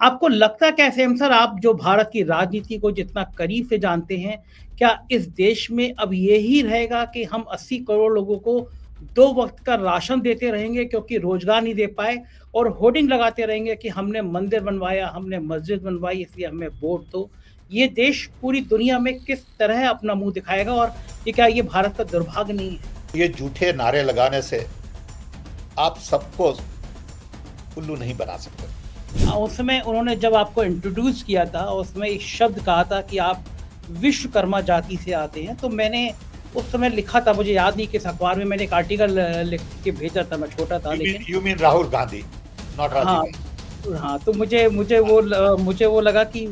आपको लगता क्या है सैम सर, आप जो भारत की राजनीति को जितना करीब से जानते हैं, क्या इस देश में अब यही रहेगा कि हम 80 करोड़ लोगों को 2 वक़्त का राशन देते रहेंगे क्योंकि रोज़गार नहीं दे पाए और होर्डिंग लगाते रहेंगे कि हमने मंदिर बनवाया, हमने मस्जिद बनवाई इसलिए हमें वोट दो। ये देश पूरी दुनिया में किस तरह अपना मुँह दिखाएगा और ये क्या ये भारत का दुर्भाग्य नहीं है? ये झूठे नारे लगाने से आप सबको उल्लू नहीं बना सकते। उस समय उन्होंने जब आपको इंट्रोड्यूस किया था, उसमें एक शब्द कहा था कि आप विश्वकर्मा जाति से आते हैं, तो मैंने उस समय लिखा था, मुझे याद नहीं किस अखबार में, मैंने एक आर्टिकल लिख के भेजा था, मैं छोटा था लेकिन you mean Rahul Gandhi, not हाँ, राजीव गांधी। हाँ, तो मुझे वो लगा कि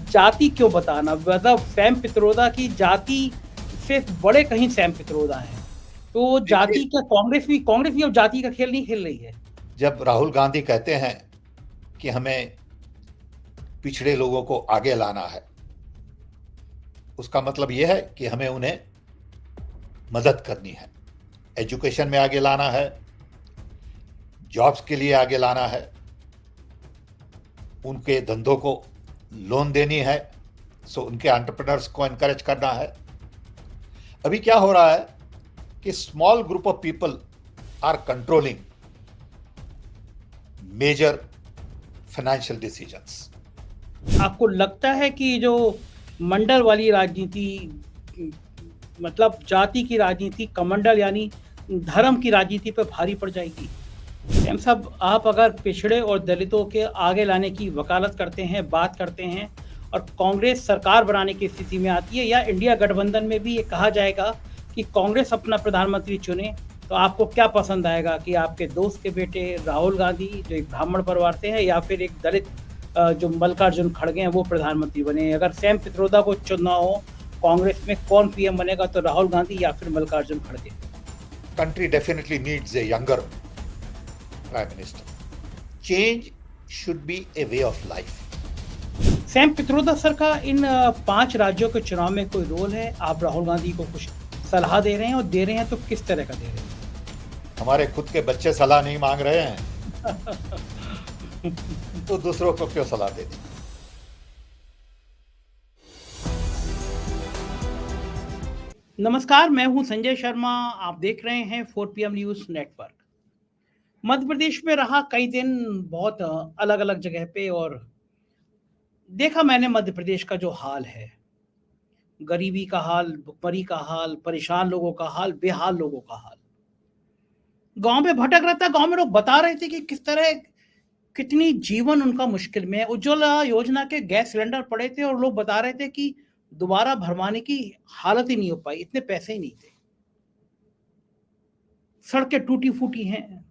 जाति क्यों बताना, मतलब सैम पित्रोदा की जाति से बड़े कहीं सैम पित्रोदा हैं। तो जाति क्या कांग्रेस भी अब जाति का खेल नहीं खेल रही है? जब राहुल गांधी कहते हैं कि हमें पिछड़े लोगों को आगे लाना है, उसका मतलब यह है कि हमें उन्हें मदद करनी है, एजुकेशन में आगे लाना है, जॉब्स के लिए आगे लाना है, उनके धंधों को लोन देनी है, सो उनके एंटरप्रेन्योर्स को एनकरेज करना है। अभी क्या हो रहा है कि small group of people are controlling major financial decisions. आपको लगता है कि जो मंडल वाली राजनीति, मतलब जाति की राजनीति, कमंडल यानी धर्म की राजनीति पे भारी पड़ जाएगी? एम साहब, आप अगर पिछड़े और दलितों के आगे लाने की वकालत करते हैं, बात करते हैं और कांग्रेस सरकार बनाने की स्थिति में आती है या इंडिया गठबंधन में भी ये कहा जाएगा कि कांग्रेस अपना प्रधानमंत्री चुने, तो आपको क्या पसंद आएगा कि आपके दोस्त के बेटे राहुल गांधी जो एक ब्राह्मण परिवार से हैं या फिर एक दलित जो मल्लिकार्जुन खड़गे हैं वो प्रधानमंत्री बने? अगर सैम पित्रोदा को चुनना हो कांग्रेस में, कौन पीएम बनेगा, तो राहुल गांधी या फिर मल्लिकार्जुन खड़गे? Country definitely needs a younger prime minister. Change should be a way of life. Sam Pitroda sir का इन 5 राज्यों के चुनाव में कोई रोल है? आप राहुल गांधी को कुछ सलाह दे रहे हैं और दे रहे हैं तो किस तरह का दे रहे हैं? हमारे खुद के बच्चे सलाह नहीं मांग रहे हैं तो दूसरों को क्यों सलाह देनी? नमस्कार, मैं हूं संजय शर्मा, आप देख रहे हैं 4 PM news network. Madhya Pradesh में रहा कई दिन बहुत अलग अलग जगह पे और देखा मैंने मध्य प्रदेश का जो हाल है, गरीबी का हाल, भुखमरी का हाल, परेशान लोगों का हाल, बेहाल लोगों का हाल। गांव में भटक रहा था, गांव में लोग बता रहे थे कि किस तरह कितनी जीवन उनका मुश्किल में है। उज्ज्वला योजना के गैस सिलेंडर पड़े थे और लोग बता रहे थे कि दोबारा भरवाने की हालत ही नहीं हो पाई, इतने पैसे ही नहीं थे। सड़कें टूटी फूटी हैं,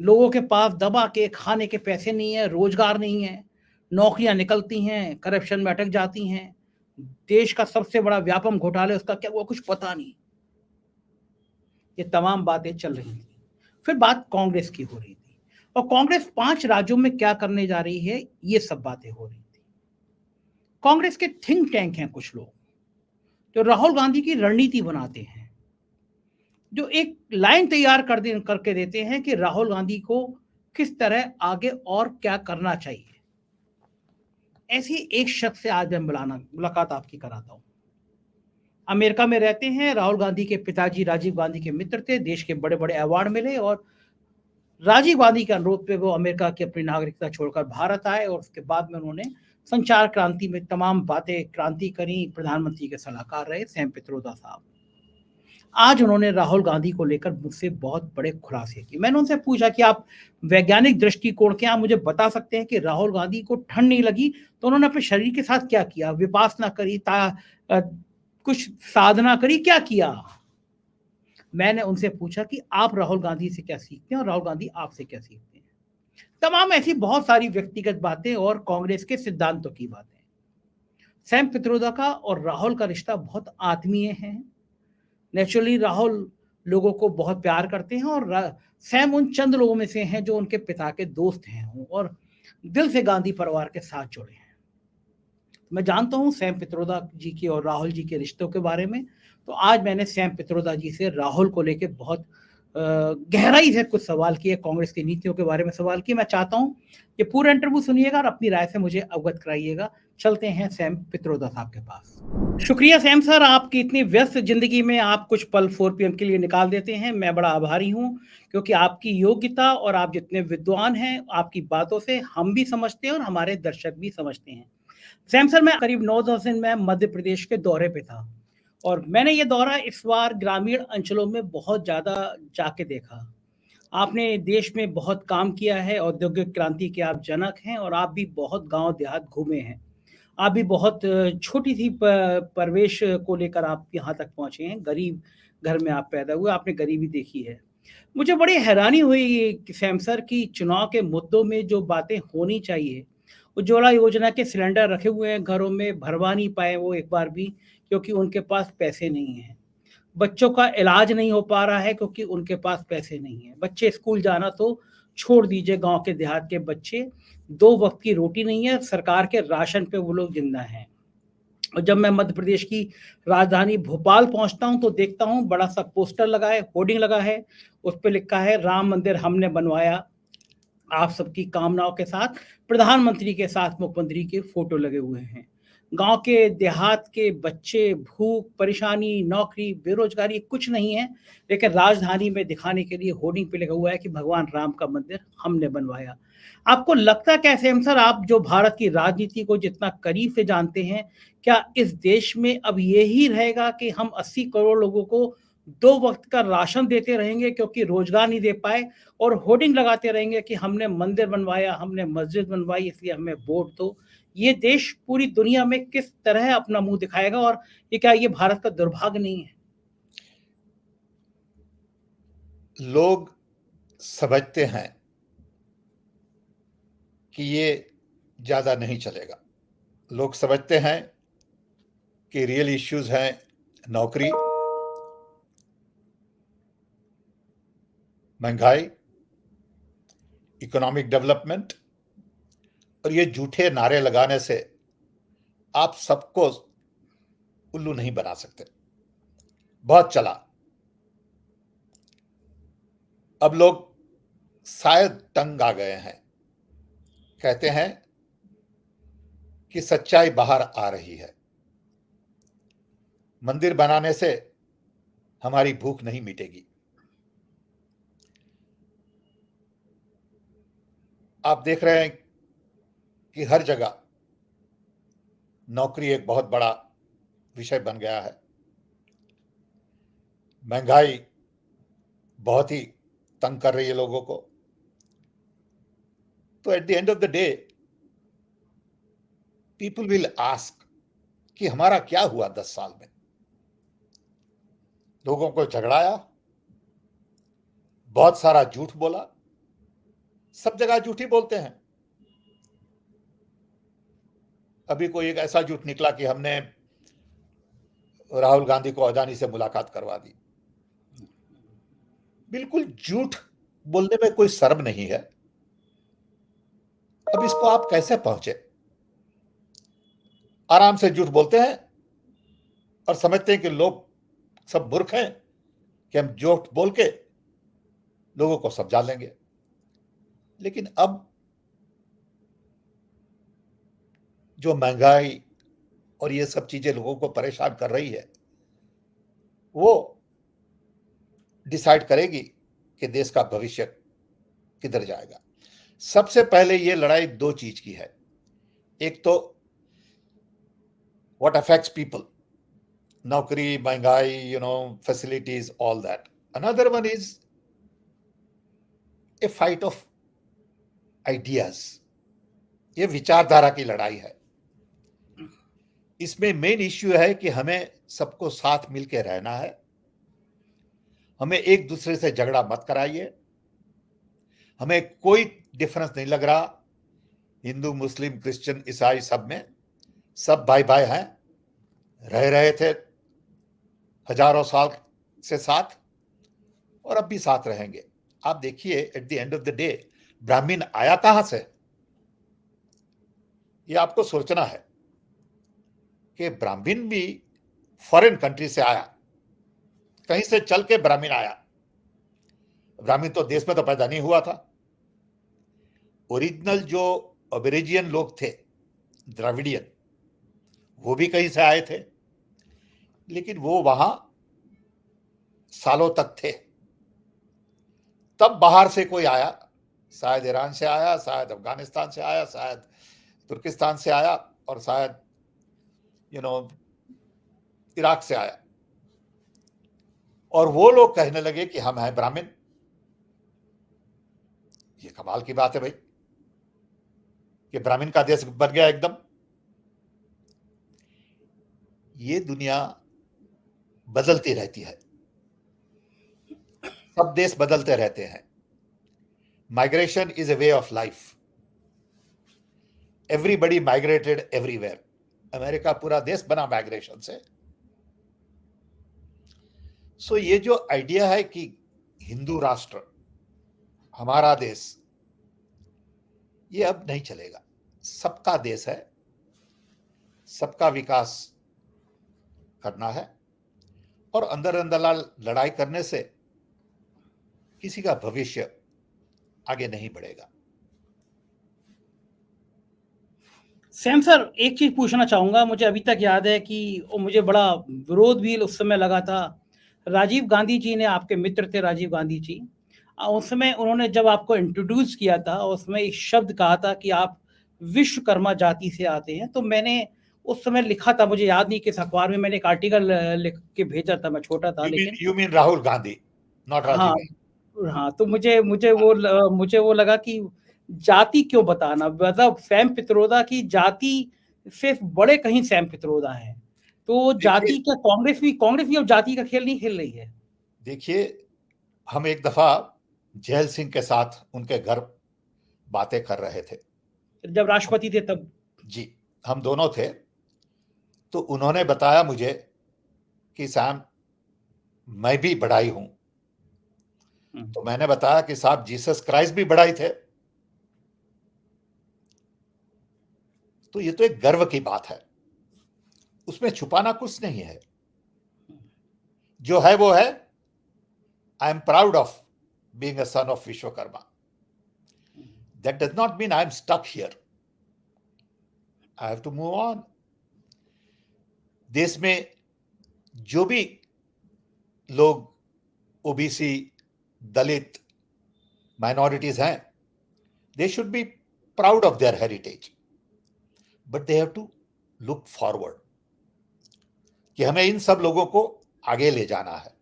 लोगों के पास दबा के खाने के पैसे नहीं है, रोजगार नहीं है, नौकरियां निकलती हैं, करप्शन में अटक जाती हैं। देश का सबसे बड़ा व्यापम घोटाले उसका क्या, वो कुछ पता नहीं। ये तमाम बातें चल रही थी। फिर बात कांग्रेस की हो रही थी और कांग्रेस 5 राज्यों में क्या करने जा रही है, ये सब बातें हो रही थी। कांग्रेस के थिंक टैंक हैं कुछ लोग जो राहुल गांधी की रणनीति बनाते हैं, जो एक लाइन तैयार करके देते हैं कि राहुल गांधी को किस तरह आगे और क्या करना चाहिए। ऐसी एक शख्स से आज मैं मुलाकात आपकी कराता हूं। अमेरिका में रहते हैं, राहुल गांधी के पिताजी राजीव गांधी के मित्र थे, देश के बड़े बड़े अवार्ड मिले और राजीव गांधी के अनुरोध पे वो अमेरिका की अपनी नागरिकता छोड़कर भारत आए और उसके बाद में उन्होंने संचार क्रांति में तमाम बातें क्रांति करी। प्रधानमंत्री के सलाहकार रहे सैम पित्रोदा साहब। आज उन्होंने राहुल गांधी को लेकर मुझसे बहुत बड़े खुलासे किए। मैंने उनसे पूछा कि आप वैज्ञानिक दृष्टिकोण के आप मुझे बता सकते हैं कि राहुल गांधी को ठंड नहीं लगी तो उन्होंने अपने शरीर के साथ क्या किया? विपासना करी, कुछ साधना करी, क्या किया? मैंने उनसे पूछा कि आप राहुल गांधी से क्या सीखते हैं और राहुल गांधी आपसे क्या सीखते हैं? तमाम ऐसी बहुत सारी व्यक्तिगत बातें और कांग्रेस के सिद्धांतों की बातें। सैम पित्रोदा का और राहुल का रिश्ता बहुत आत्मीय है। नेचुरली राहुल लोगों को बहुत प्यार करते हैं और सैम उन चंद लोगों में से हैं जो उनके पिता के दोस्त हैं और दिल से गांधी परिवार के साथ जुड़े हैं। मैं जानता हूं सैम पित्रोदा जी के और राहुल जी के रिश्तों के बारे में, तो आज मैंने सैम पित्रोदा जी से राहुल को लेकर बहुत गहराई से कुछ सवाल किए, कांग्रेस की नीतियों के बारे में सवाल किए। मैं चाहता हूँ कि पूरा इंटरव्यू सुनिएगा और अपनी राय से मुझे अवगत कराइएगा। चलते हैं सैम पित्रोदा साहब के पास। शुक्रिया सैम सर, आपकी इतनी व्यस्त ज़िंदगी में आप कुछ पल 4 पीएम के लिए निकाल देते हैं। मैं बड़ा आभारी हूँ, क्योंकि आपकी योग्यता और आप जितने विद्वान हैं, आपकी बातों से हम भी समझते हैं और हमारे दर्शक भी समझते हैं। सैम सर, मैं करीब 9-10 दिन में मध्य प्रदेश के दौरे पे था और मैंने ये दौरा इस बार ग्रामीण अंचलों में बहुत ज़्यादा जाके देखा। आपने देश में बहुत काम किया है, औद्योगिक क्रांति के आप जनक हैं और आप भी बहुत गाँव देहात घूमे हैं। आप भी बहुत छोटी-सी प परवेश को लेकर आप यहाँ तक पहुँचे हैं, गरीब घर में आप पैदा हुए, आपने गरीबी देखी है। मुझे बड़ी हैरानी हुई कि सैम सर कि चुनाव के मुद्दों में जो बातें होनी चाहिए, उज्ज्वला योजना के सिलेंडर रखे हुए हैं घरों में, भरवा नहीं पाए वो एक बार भी, क्योंकि उनके पास पैसे नहीं हैं। बच्चों का इलाज नहीं हो पा रहा है क्योंकि उनके पास पैसे नहीं हैं। बच्चे स्कूल जाना तो छोड़ दीजिए, गाँव के देहात के बच्चे, 2 वक़्त की रोटी नहीं है, सरकार के राशन पे वो लोग ज़िंदा हैं। और जब मैं मध्य प्रदेश की राजधानी भोपाल पहुँचता हूँ, तो देखता हूँ बड़ा-सा पोस्टर लगा है, होर्डिंग लगा है, उस पे लिखा है, राम मंदिर हमने बनवाया, आप सबकी कामनाओं के साथ, प्रधानमंत्री के साथ मुख्यमंत्री के फ़ोटो लगे हुए हैं। गाँव के देहात के बच्चे भूख, परेशानी, नौकरी, बेरोज़गारी कुछ नहीं है, लेकिन राजधानी में दिखाने के लिए होर्डिंग पे लगा हुआ है कि भगवान राम का मंदिर हमने बनवाया। आपको लगता कैसे है सर, आप जो भारत की राजनीति को जितना करीब से जानते हैं, क्या इस देश में अब यही रहेगा कि हम 80 करोड़ लोगों को 2 वक़्त का राशन देते रहेंगे क्योंकि रोज़गार नहीं दे पाए और होर्डिंग लगाते रहेंगे कि हमने मंदिर बनवाया, हमने मस्जिद बनवाई इसलिए हमें वोट दो। ये देश पूरी दुनिया में किस तरह अपना मुँह दिखाएगा और ये क्या ये भारत का दुर्भाग्य नहीं है? लोग समझते हैं कि ये ज़्यादा नहीं चलेगा। लोग समझते हैं कि रियल इश्यूज़ हैं नौकरी, महँगाई, इकोनॉमिक डेवलपमेंट, और ये झूठे नारे लगाने से आप सबको उल्लू नहीं बना सकते। बहुत चला। अब लोग शायद तंग आ गए हैं। कहते हैं कि सच्चाई बाहर आ रही है। मंदिर बनाने से हमारी भूख नहीं मिटेगी। आप देख रहे हैं कि हर जगह नौकरी एक बहुत बड़ा विषय बन गया है। महंगाई बहुत ही तंग कर रही है लोगों को। तो at the end of the day people will ask कि हमारा क्या हुआ 10 साल में। लोगों को झगड़ाया, बहुत सारा झूठ बोला। सब जगह झूठ ही बोलते हैं। अभी कोई एक ऐसा झूठ निकला कि हमने राहुल गांधी को अदानी से मुलाकात करवा दी। बिल्कुल झूठ बोलने में कोई शर्म नहीं है। अब इसको आप कैसे पहुंचे? आराम से झूठ बोलते हैं और समझते हैं कि लोग सब मूर्ख हैं कि हम झूठ बोल के लोगों को समझा लेंगे। लेकिन अब जो महंगाई और ये सब चीजें लोगों को परेशान कर रही है, वो डिसाइड करेगी कि देश का भविष्य किधर जाएगा। सबसे पहले ये लड़ाई 2 चीज की है। एक तो व्हाट अफेक्ट्स पीपल, नौकरी, महंगाई, facilities, all that. Another one is a fight of ideas. ये विचारधारा की लड़ाई है। इसमें मेन इश्यू है कि हमें सबको साथ मिलकर रहना है। हमें एक दूसरे से झगड़ा मत कराइए। हमें कोई डिफरेंस नहीं लग रहा, हिंदू, मुस्लिम, क्रिश्चियन, ईसाई, सब में सब भाई भाई हैं, रह रहे थे हजारों साल से साथ और अब भी साथ रहेंगे। आप देखिए at the end of the day ब्राह्मण आया कहां से? ये आपको सोचना है कि ब्राह्मण भी फॉरेन कंट्री से आया, कहीं से चल के ब्राह्मण आया। ब्राह्मण तो देश में तो पैदा नहीं हुआ था। ओरिजिनल जो अबोरिजियन लोग थे, द्रविडियन, वो भी कहीं से आए थे, लेकिन वो वहां सालों तक थे। तब बाहर से कोई आया, शायद ईरान से आया, शायद अफगानिस्तान से आया, शायद तुर्किस्तान से आया, और शायद इराक से आया, और वो लोग कहने लगे कि हम हैं ब्राह्मण। ये कमाल की बात है भाई, कि ब्राह्मण का देश बन गया एकदम। ये दुनिया बदलती रहती है, सब देश बदलते रहते हैं। Migration is a way of life. Everybody migrated everywhere. America पूरा देश बना माइग्रेशन से। सो ये जो आइडिया है कि हिंदू राष्ट्र, हमारा देश, ये अब नहीं चलेगा। सबका देश है, सबका विकास करना है, और अंदर अंदर लड़ाई करने से किसी का भविष्य आगे नहीं बढ़ेगा। सैम सर, एक चीज पूछना चाहूंगा। मुझे अभी तक याद है कि मुझे बड़ा विरोध भी उस समय लगा था। राजीव गांधी जी ने, आपके मित्र थे राजीव गांधी जी, उस समय उन्होंने जब आपको इंट्रोड्यूस किया था, उसमें एक शब्द कहा था कि आप विश्वकर्मा जाति से आते हैं। तो मैंने उस समय लिखा था, मुझे याद नहीं किस अखबार में, मैंने एक आर्टिकल लिख के भेजा था, मैं छोटा था लेकिन। You mean Rahul Gandhi, not हाँ, राजीव। हाँ, तो मुझे वो लगा कि जाति क्यों बताना, मतलब सैम पित्रोदा की जाति से बड़े कहीं सैम पित्रोदा हैं। तो जाति, क्या कांग्रेस भी अब जाति का खेल नहीं खेल रही है? देखिए, हम एक दफा जैल सिंह के साथ उनके घर बातें कर रहे थे, जब राष्ट्रपति थे तब? जी, हम दोनों थे। तो उन्होंने बताया मुझे कि सैम, मैं भी बढ़ाई हूं। तो मैंने बताया कि साहब, जीसस क्राइस्ट भी बढ़ाई थे। तो ये तो एक गर्व की बात है, उसमें छुपाना कुछ नहीं है। जो है वो है। I am proud of being a son of Vishwakarma. That does not mean I am stuck here. I have to move on. देश में जो भी लोग ओबीसी, दलित, माइनॉरिटीज हैं, they should be proud of their heritage, but they have to look forward कि हमें इन सब लोगों को आगे ले जाना है।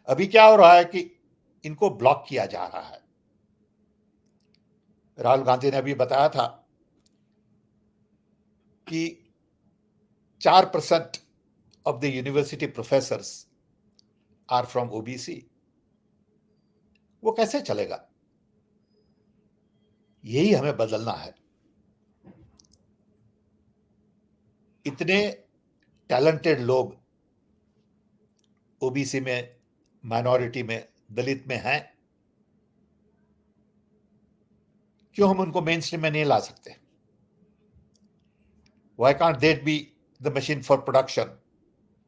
अभी क्या हो रहा है कि इनको ब्लॉक किया जा रहा है। राहुल गांधी ने अभी बताया था कि 4% of the university professors are from OBC। वो कैसे चलेगा? यही हमें बदलना है। इतने टैलेंटेड लोग ओबीसी में, माइनॉरिटी में, दलित में हैं, क्यों हम उनको मेन स्ट्रीम में नहीं ला सकते? Why can't they be the machine for production,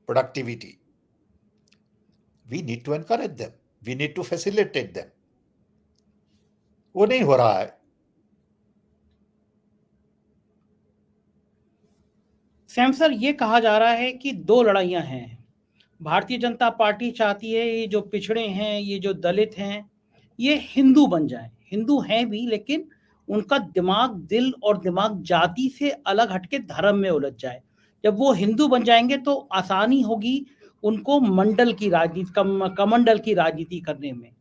productivity? We need to encourage them. We need to facilitate them. वो नहीं हो रहा है। सैम सर, ये कहा जा रहा है कि दो लड़ाइयां हैं। भारतीय जनता पार्टी चाहती है ये जो पिछड़े हैं, ये जो दलित हैं, ये हिंदू बन जाए। हिंदू हैं भी, लेकिन उनका दिमाग, दिल और दिमाग जाति से अलग हटके धर्म में उलझ जाए। जब वो हिंदू बन जाएंगे तो आसानी होगी उनको मंडल की राजनीति, कमंडल की राजनीति करने में।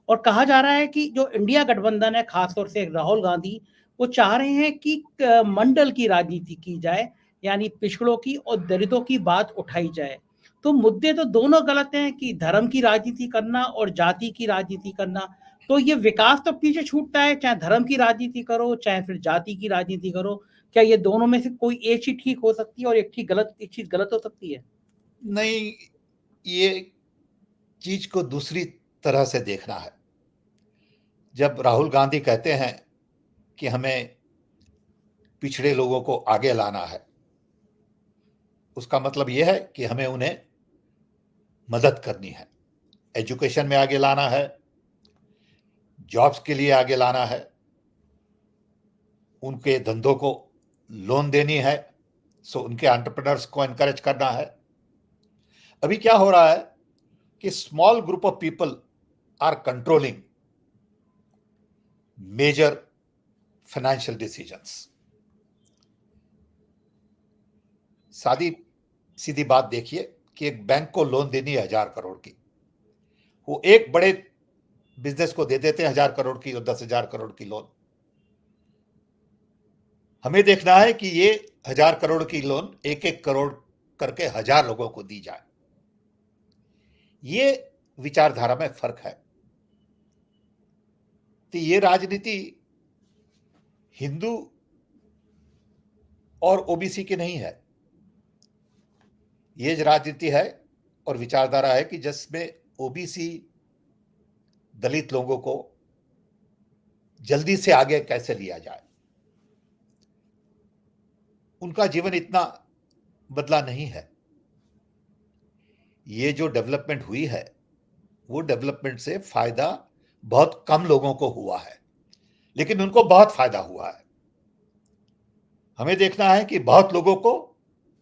और कहा जा रहा है कि जो इंडिया गठबंधन है, खासतौर से राहुल गांधी, वो चाह रहे हैं कि मंडल की राजनीति की जाए, यानी पिछड़ों की और दलितों की बात उठाई जाए। तो मुद्दे तो दोनों गलत हैं कि धर्म की राजनीति करना और जाति की राजनीति करना। तो ये विकास तो पीछे छूटता है, चाहे धर्म की राजनीति करो चाहे फिर जाति की राजनीति करो। क्या ये दोनों में से कोई एक चीज ठीक हो सकती है और एक चीज गलत हो सकती है? नहीं, ये चीज को दूसरी तरह से देखना है। जब राहुल गांधी कहते हैं कि हमें पिछड़े लोगों को आगे लाना है, उसका मतलब यह है कि हमें उन्हें मदद करनी है। एजुकेशन में आगे लाना है, जॉब्स के लिए आगे लाना है, उनके धंधों को लोन देनी है, सो उनके एंटरप्रेन्योर्स को एनकरेज करना है। अभी क्या हो रहा है कि small group of people are controlling major financial decisions. सीधी बात देखिए कि एक बैंक को लोन देनी है 1000 करोड़ की, वो एक बड़े बिजनेस को दे देते हैं 1000 करोड़ की और 10,000 करोड़ की लोन। हमें देखना है कि ये 1000 करोड़ की लोन 1-1 करोड़ करके 1000 लोगों को दी जाए। ये विचारधारा में फर्क है। तो ये राजनीति हिंदू और ओबीसी की नहीं है। ये राजनीति है और विचारधारा है कि जिसमें ओबीसी दलित लोगों को जल्दी से आगे कैसे लिया जाए। उनका जीवन इतना बदला नहीं है। ये जो डेवलपमेंट हुई है वो डेवलपमेंट से फायदा बहुत कम लोगों को हुआ है, लेकिन उनको बहुत फायदा हुआ है। हमें देखना है कि बहुत लोगों को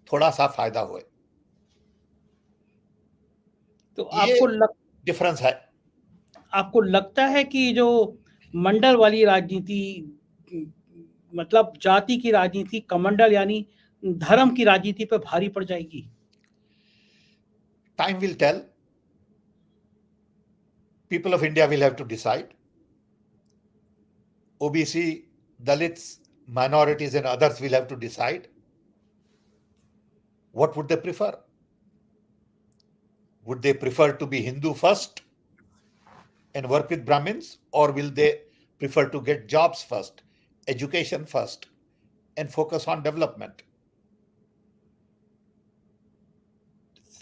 थोड़ा सा फायदा हुए। तो ये डिफरेंस है। आपको लगता है कि जो मंडल वाली राजनीति, मतलब जाति की राजनीति, कमंडल यानी धर्म की राजनीति पे भारी पड़ जाएगी? Time will tell. People of India will have to decide. OBC, Dalits, minorities and others will have to decide. What would they prefer? Would they prefer to be Hindu first and work with Brahmins, or will they prefer to get jobs first, education first, and focus on development?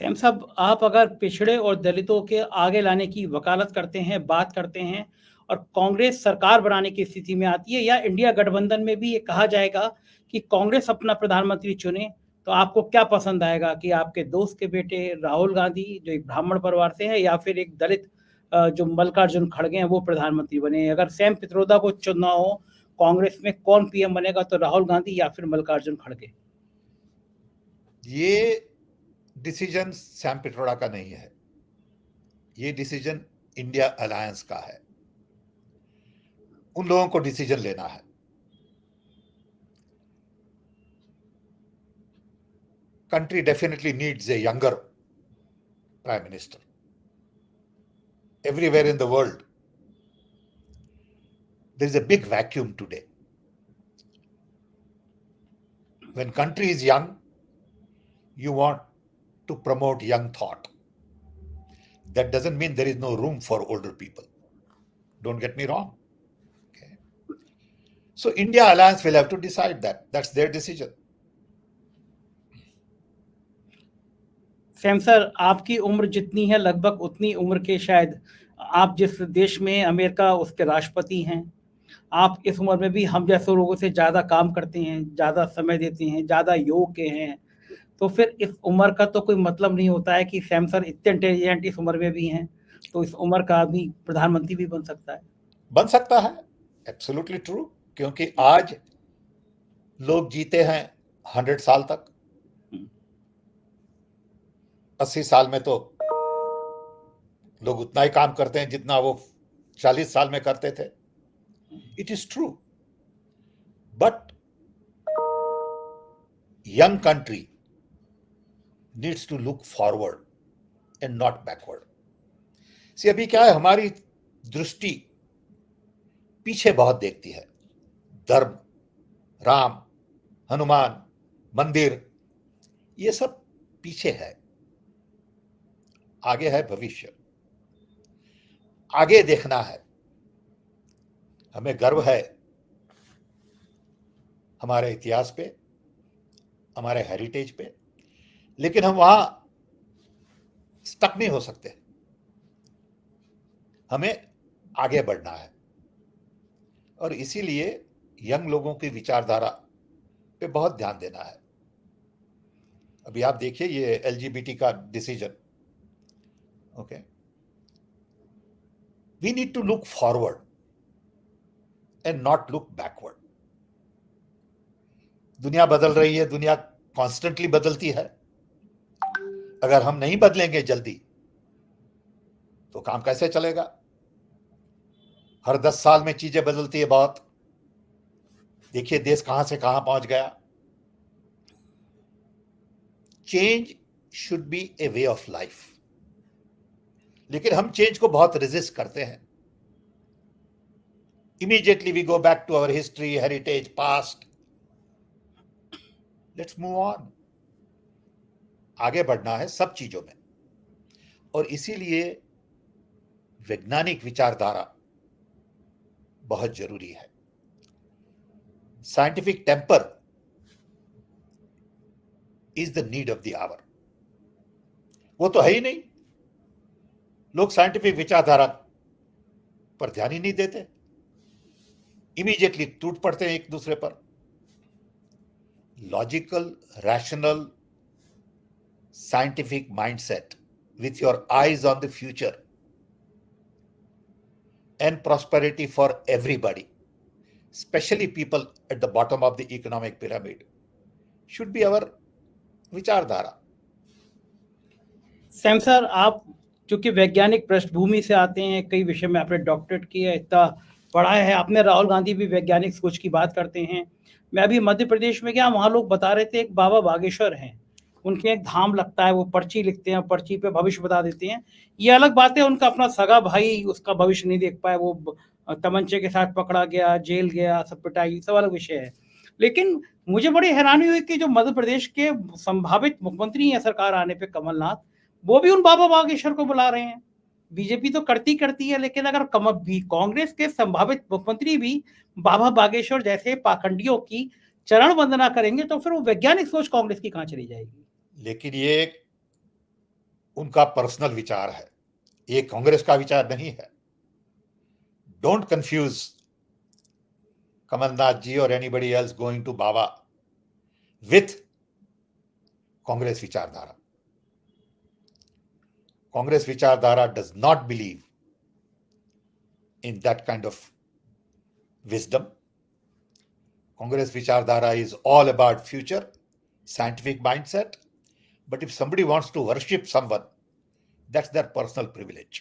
Sam साहब, आप अगर पिछड़े और दलितों के आगे लाने की वकालत करते हैं, बात करते हैं, और कांग्रेस सरकार बनाने की स्थिति में आती है, या इंडिया गठबंधन में भी ये कहा जाएगा कि कांग्रेस अपना प्रधानमंत्री चुने, तो आपको क्या पसंद आएगा कि आपके दोस्त के बेटे राहुल गांधी, जो एक ब्राह्मण परिवार से है, या फिर एक दलित जो मल्लिकार्जुन खड़गे हैं, वो प्रधानमंत्री बने? अगर सैम पित्रोदा को चुनना हो कांग्रेस में, कौन पीएम बनेगा, तो राहुल गांधी या फिर मल्लिकार्जुन खड़गे? ये डिसीजन सैम पित्रोदा का नहीं है, ये डिसीजन इंडिया अलायंस का है। उन लोगों को डिसीजन लेना है। Country definitely needs a younger prime minister. Everywhere in the world, there is a big vacuum today. When country is young, you want to promote young thought. That doesn't mean there is no room for older people. Don't get me wrong. Okay. So India Alliance will have to decide that. That's their decision. Sam sir, आपकी उम्र जितनी है लगभग उतनी उम्र के शायद आप जिस देश में, अमेरिका, उसके राष्ट्रपति हैं, आप इस उम्र में भी हम जैसे लोगों से ज़्यादा काम करते हैं, ज़्यादा समय देते हैं, ज़्यादा योग्य हैं। तो फिर इस उम्र का तो कोई मतलब नहीं होता है कि सैम सर इतने इंटेलिजेंट इस उम्र में भी हैं, तो इस उम्र का आदमी प्रधानमंत्री भी बन सकता है। बन सकता है, एब्सोल्युटली ट्रू। क्योंकि आज लोग जीते हैं 100 साल तक। 80 साल में तो लोग उतना ही काम करते हैं जितना वो 40 साल में करते थे। It is true, but young country needs to look forward and not backward. See, अभी क्या है, हमारी दृष्टि पीछे बहुत देखती है। धर्म, राम, हनुमान, मंदिर, ये सब पीछे है। आगे है भविष्य, आगे देखना है। हमें गर्व है हमारे इतिहास पे, हमारे हेरिटेज पे, लेकिन हम वहां स्टक नहीं हो सकते। हमें आगे बढ़ना है, और इसीलिए यंग लोगों की विचारधारा पे बहुत ध्यान देना है। अभी आप देखिए ये एलजीबीटी का decision, okay, we need to look forward. and not look backward. दुनिया बदल रही है, दुनिया कॉन्स्टेंटली बदलती है. अगर हम नहीं बदलेंगे जल्दी तो काम कैसे चलेगा? हर 10 साल में चीजें बदलती है बहुत. देखिए देश कहां से कहां पहुंच गया. Change should be a way of life. लेकिन हम चेंज को बहुत रेजिस्ट करते हैं. Immediately we go back to our history, heritage, past. Let's move on. आगे बढ़ना है सब चीजों में, और इसीलिए वैज्ञानिक विचारधारा बहुत जरूरी है. Scientific temper is the need of the hour. वो तो है ही नहीं. लोग साइंटिफिक विचारधारा पर ध्यान ही नहीं देते. इमीडिएटली टूट पड़ते हैं एक दूसरे पर. Logical, rational, scientific mindset with your eyes on the future and prosperity for everybody, especially people at the bottom of the economic pyramid, should be our vichardhara. Sam sir, आप चूंकि वैज्ञानिक पृष्ठभूमि से आते हैं, कई विषय में आपने डॉक्टरेट की है, इतना पढ़ा है आपने. राहुल गांधी भी वैज्ञानिक सोच की बात करते हैं. मैं अभी मध्य प्रदेश में गया, वहां लोग बता रहे थे एक बाबा बागेश्वर हैं, उनके एक धाम लगता है, वो पर्ची लिखते हैं, पर्ची पे भविष्य बता देते हैं. ये अलग बात है, उनका अपना सगा भाई उसका भविष्य नहीं देख पाया, वो तमंचे के साथ पकड़ा गया, जेल गया, सब पिटाई, सब अलग विषय है. लेकिन मुझे बड़ी हैरानी हुई कि जो मध्य प्रदेश के संभावित मुख्यमंत्री हैं सरकार आने पे, कमलनाथ, वो भी उन बाबा बागेश्वर को बुला रहे हैं. बीजेपी तो करती है, लेकिन अगर कांग्रेस के संभावित मुख्यमंत्री भी बाबा बागेश्वर जैसे पाखंडियों की चरण वंदना करेंगे तो फिर वो वैज्ञानिक सोच कांग्रेस की कहां चली जाएगी? लेकिन ये उनका पर्सनल विचार है, ये कांग्रेस का विचार नहीं है. डोंट कंफ्यूज कमलनाथ जी और anybody else going to baba with Congress vichardhara. Congress vichardhara does not believe in that kind of wisdom. Congress vichardhara is all about future, scientific mindset. But if somebody wants to worship someone, that's their personal privilege.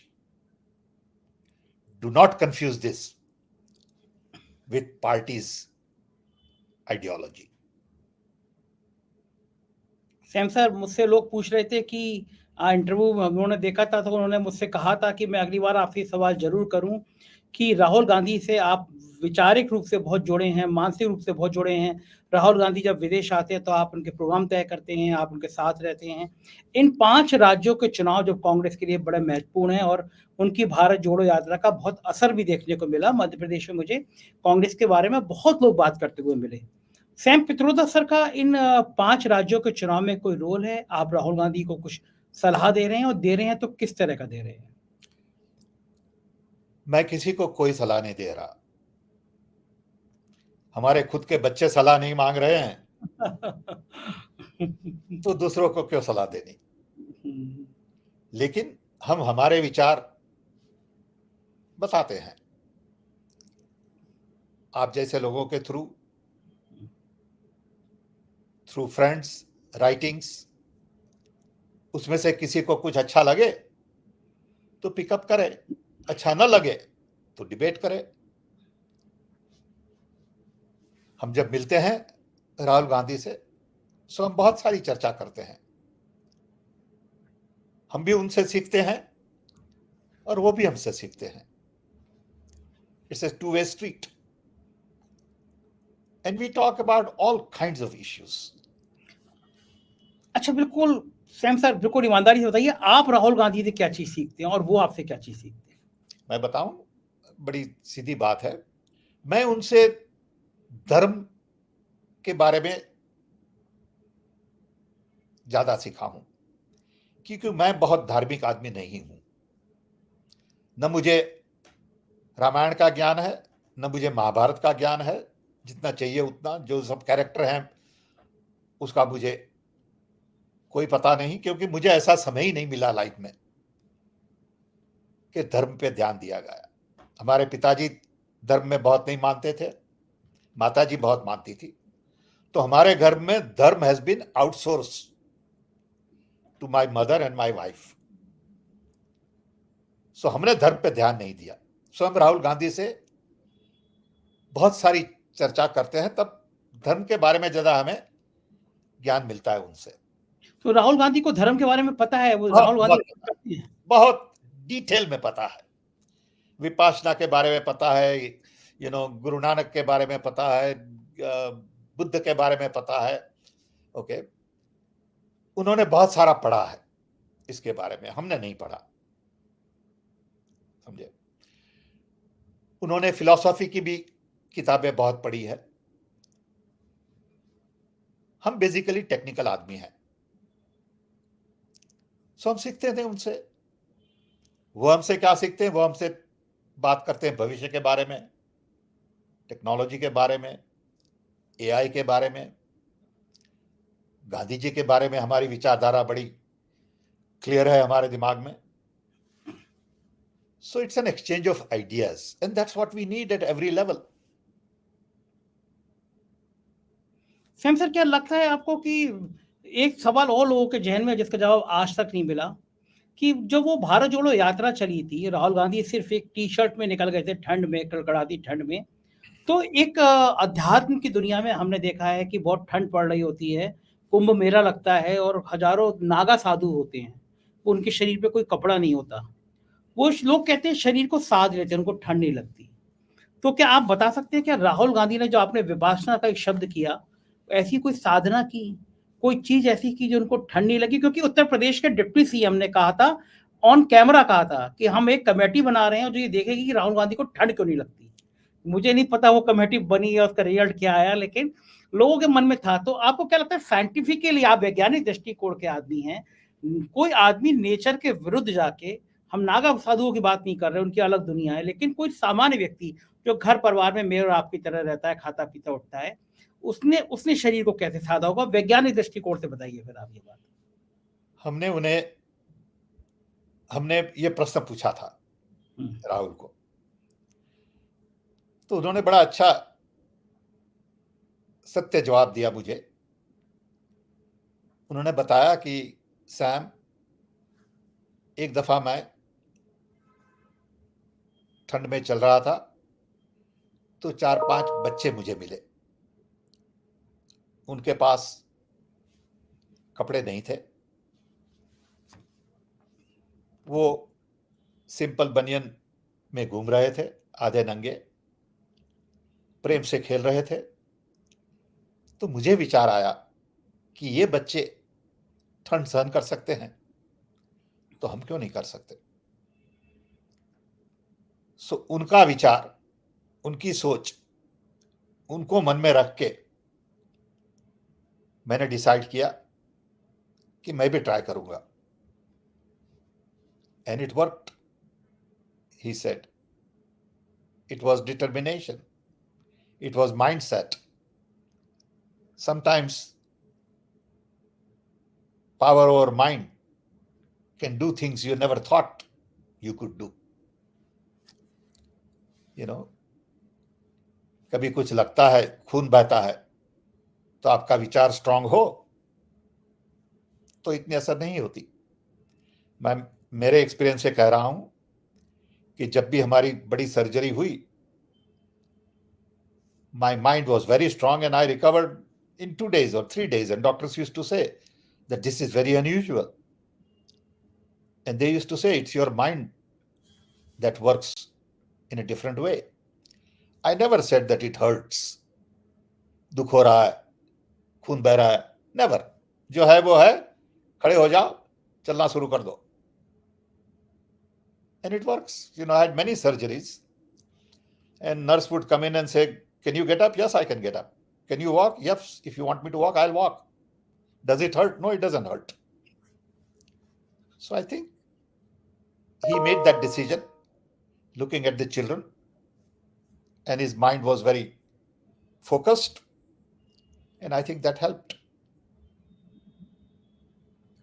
Do not confuse this with party's ideology. Sam sir, मुझसे लोग पूछ रहे थे कि interview उन्होंने देखा था, तो उन्होंने मुझसे कहा था कि मैं अगली बार आपसे सवाल जरूर करूं कि राहुल गांधी से आप वैचारिक रूप से बहुत जुड़े हैं, मानसिक रूप से बहुत जुड़े हैं. राहुल गांधी जब विदेश आते हैं तो आप उनके प्रोग्राम तय करते हैं, आप उनके साथ रहते हैं. इन 5 राज्यों के चुनाव जो कांग्रेस के लिए बड़े महत्वपूर्ण हैं, और उनकी भारत जोड़ो यात्रा का बहुत असर भी देखने को मिला. मध्य प्रदेश में मुझे कांग्रेस के बारे में बहुत लोग बात करते हुए मिले. सैम पित्रोदा सर का इन 5 राज्यों के चुनाव में कोई रोल है? आप राहुल गांधी को कुछ सलाह दे रहे हैं, और दे रहे हैं तो किस तरह का दे रहे हैं? मैं किसी को कोई सलाह नहीं दे रहा. हमारे खुद के बच्चे सलाह नहीं मांग रहे हैं तो दूसरों को क्यों सलाह देनी. लेकिन हम हमारे विचार बताते हैं आप जैसे लोगों के थ्रू फ्रेंड्स, राइटिंग्स. उसमें से किसी को कुछ अच्छा लगे तो पिकअप करे, अच्छा न लगे तो डिबेट करे. हम जब मिलते हैं राहुल गांधी से तो हम बहुत सारी चर्चा करते हैं. हम भी उनसे सीखते हैं और वो भी हमसे सीखते हैं. It's a two-way street and we talk about all kinds of issues. अच्छा, बिल्कुल सैम सर, बिल्कुल ईमानदारी से बताइए, आप राहुल गांधी से क्या चीज सीखते हैं और वो आपसे क्या चीज सीखते हैं? मैं बताऊं, बड़ी सीधी बात है. मैं उनसे धर्म के बारे में ज्यादा सीखा हूं, क्योंकि मैं बहुत धार्मिक आदमी नहीं हूं. न मुझे रामायण का ज्ञान है, न मुझे महाभारत का ज्ञान है. जितना चाहिए उतना, जो सब कैरेक्टर हैं उसका मुझे कोई पता नहीं, क्योंकि मुझे ऐसा समय ही नहीं मिला लाइफ में कि धर्म पे ध्यान दिया गया. हमारे पिताजी धर्म में बहुत नहीं मानते थे, माता जी बहुत मानती थी, तो हमारे घर में dharma has been outsource to my mother and my wife. So हमने धर्म पे ध्यान नहीं दिया। सो हम राहुल गांधी से बहुत सारी चर्चा करते हैं, तब धर्म के बारे में ज्यादा हमें ज्ञान मिलता है उनसे। तो राहुल गांधी को धर्म के बारे में पता है? वो बहुत राहुल गांधी बहुत करती है? बहुत डिटेल में पता है। विपासना के बारे में पता है, गुरु नानक के बारे में पता है, बुद्ध के बारे में पता है। ओके, उन्होंने बहुत सारा पढ़ा है इसके बारे में, हमने नहीं पढ़ा, समझे। उन्होंने फिलॉसफी की भी किताबें बहुत पढ़ी है। हम बेसिकली टेक्निकल आदमी हैं, सो हम सीखते थे उनसे। वो हमसे क्या सीखते हैं? वो हमसे बात करते हैं भविष्य के बारे में, टेक्नोलॉजी के बारे में, एआई के बारे में। गांधी जी के बारे में हमारी विचारधारा बड़ी क्लियर है हमारे दिमाग में। So it's an exchange of ideas and that's what we need at every level. Sam sir, क्या लगता है आपको कि एक सवाल और लोगों के जहन में जिसका जवाब आज तक नहीं मिला, कि जब वो भारत जोड़ो यात्रा चली थी, राहुल गांधी सिर्फ एक टी शर्ट में निकल गए थे ठंड में, कड़कड़ाती ठंड में, तो एक अध्यात्म की दुनिया में हमने देखा है कि बहुत ठंड पड़ रही होती है, कुंभ मेला लगता है और हजारों नागा साधु होते हैं, उनके शरीर पे कोई कपड़ा नहीं होता, वो लोग कहते हैं शरीर को साध लेते हैं, उनको ठंड नहीं लगती। तो क्या आप बता सकते हैं, क्या राहुल गांधी ने जो आपने विपासना का एक शब्द किया, ऐसी कोई साधना की, कोई चीज ऐसी की जो उनको ठंड नहीं लगी? क्योंकि उत्तर प्रदेश के डिप्टी सीएम ने कहा था, ऑन कैमरा कहा था कि हम एक कमेटी बना रहे हैं जो ये देखेगी कि राहुल गांधी को ठंड क्यों नहीं लगती। मुझे नहीं पता वो कमेटी बनी या उसका रिजल्ट क्या आया, लेकिन लोगों के मन में था। तो आपको क्या लगता है, साइंटिफिकली आप वैज्ञानिक दृष्टिकोण के आदमी हैं, कोई आदमी नेचर के विरुद्ध जाके, हम नागा साधुओं की बात नहीं कर रहे, उनकी अलग दुनिया है, लेकिन कोई सामान्य व्यक्ति जो घर परिवार में मेरे और आपकी तरह रहता है, खाता पीता उठता है, उसने उसने शरीर को कैसे साधा होगा? वैज्ञानिक दृष्टिकोण से बताइए फिर आप ये बात। हमने ये प्रश्न पूछा था राहुल को, तो उन्होंने बड़ा अच्छा सत्य जवाब दिया मुझे। उन्होंने बताया कि सैम, एक दफा मैं ठंड में चल रहा था, तो 4-5 बच्चे मुझे मिले। उनके पास कपड़े नहीं थे, वो सिंपल बनियन में घूम रहे थे, आधे नंगे, प्रेम से खेल रहे थे। तो मुझे विचार आया कि ये बच्चे ठंड सहन कर सकते हैं, तो हम क्यों नहीं कर सकते। सो उनका विचार, उनकी सोच, उनको मन में रख के मैंने डिसाइड किया कि मैं भी ट्राई करूंगा। And it worked, he said. It was determination, it was mindset. Sometimes power over mind can do things you never thought you could do. कभी कुछ लगता है, खून बहता है, तो आपका विचार स्ट्रांग हो तो इतनी असर नहीं होती। मैं मेरे एक्सपीरियंस से कह रहा हूं कि जब भी हमारी बड़ी सर्जरी हुई, my mind was very strong and I recovered in 2 days or 3 days, and doctors used to say that this is very unusual. And they used to say it's your mind that works in a different way. I never said that it hurts, दुख हो रहा है, खून बह रहा है, never. जो है वो है, खड़े हो जाओ, चलना शुरू कर दो. And it works. I had many surgeries, and nurse would come in and say, can you get up? Yes, I can get up. Can you walk? Yes, if you want me to walk, I'll walk. Does it hurt? No, it doesn't hurt. So I think he made that decision looking at the children, and his mind was very focused, and I think that helped.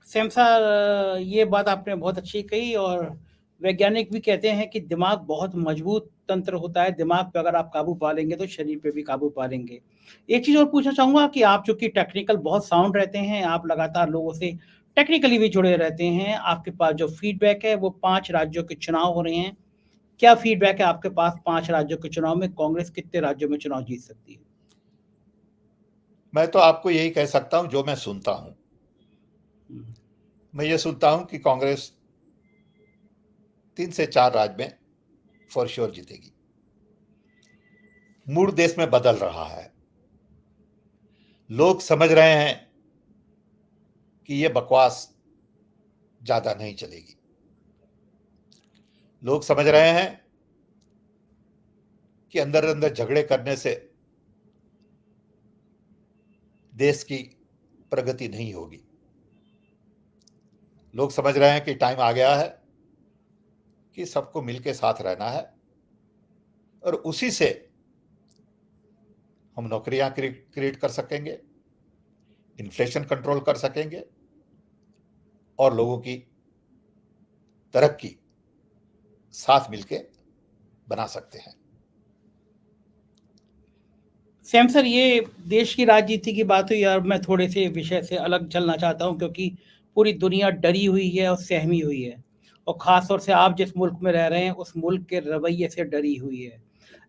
Sam sir, ये बात आपने बहुत अच्छी कही, और वैज्ञानिक भी कहते हैं कि दिमाग बहुत मजबूत तंत्र होता है, दिमाग पे अगर आप काबू पा लेंगे तो शरीर पे भी काबू पा लेंगे। एक चीज़ और पूछना चाहूँगा कि आप चूँकि टेक्निकल बहुत साउंड रहते हैं, आप लगातार लोगों से टेक्निकली भी जुड़े रहते हैं, आपके पास जो फीडबैक है वो 5 राज्यों के चुनाव हो रहे हैं। क्या फीडबैक है आपके पास 5 राज्यों के चुनाव में? कांग्रेस कितने राज्यों में चुनाव जीत सकती है? मैं तो आपको यही कह सकता हूं जो मैं सुनता हूं। हुँ, मैं ये सुनता हूं कि कांग्रेस 3 से 4 राज्य में फॉर श्योर जीतेगी। मूड देश में बदल रहा है। लोग समझ रहे हैं कि ये बकवास ज्यादा नहीं चलेगी। लोग समझ रहे हैं कि अंदर अंदर झगड़े करने से देश की प्रगति नहीं होगी। लोग समझ रहे हैं कि टाइम आ गया है कि सबको मिलके साथ रहना है और उसी से हम नौकरियां क्रिएट कर सकेंगे, इन्फ्लेशन कंट्रोल कर सकेंगे और लोगों की तरक्की साथ मिलके बना सकते हैं। सैम सर, ये देश की राजनीति की बात हुई और मैं थोड़े से विषय से अलग चलना चाहता हूँ, क्योंकि पूरी दुनिया डरी हुई है और सहमी हुई है, और ख़ास तौर से आप जिस मुल्क में रह रहे हैं उस मुल्क के रवैये से डरी हुई है।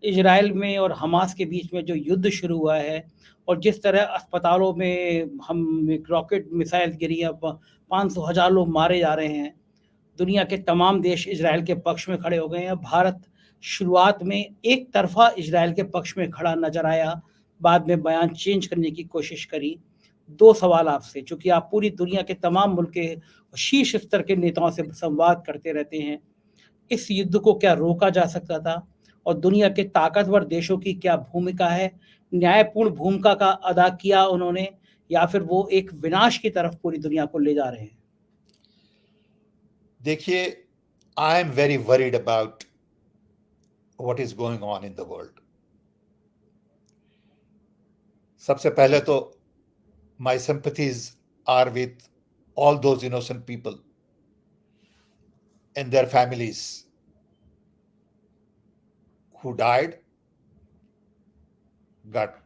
इजराइल में और हमास के बीच में जो युद्ध शुरू हुआ है, और जिस तरह अस्पतालों में हम एक रॉकेट मिसाइल गिरी है, 500 हज़ार लोग मारे जा रहे हैं, दुनिया के तमाम देश इजराइल के पक्ष में खड़े हो गए हैं। भारत शुरुआत में एक तरफा इजराइल के पक्ष में खड़ा नजर आया, बाद में बयान चेंज करने की कोशिश करी। 2 सवाल आपसे, चूँकि आप पूरी दुनिया के तमाम मुल्क के शीर्ष स्तर के नेताओं से संवाद करते रहते हैं, इस युद्ध को क्या रोका जा सकता था? और दुनिया के ताकतवर देशों की क्या भूमिका है? न्यायपूर्ण भूमिका का अदा किया उन्होंने, या फिर वो एक विनाश की तरफ पूरी दुनिया को ले जा रहे हैं? देखिए, I am very worried about what is going on in the world. सबसे पहले तो my sympathies are with all those innocent people and their families who died, got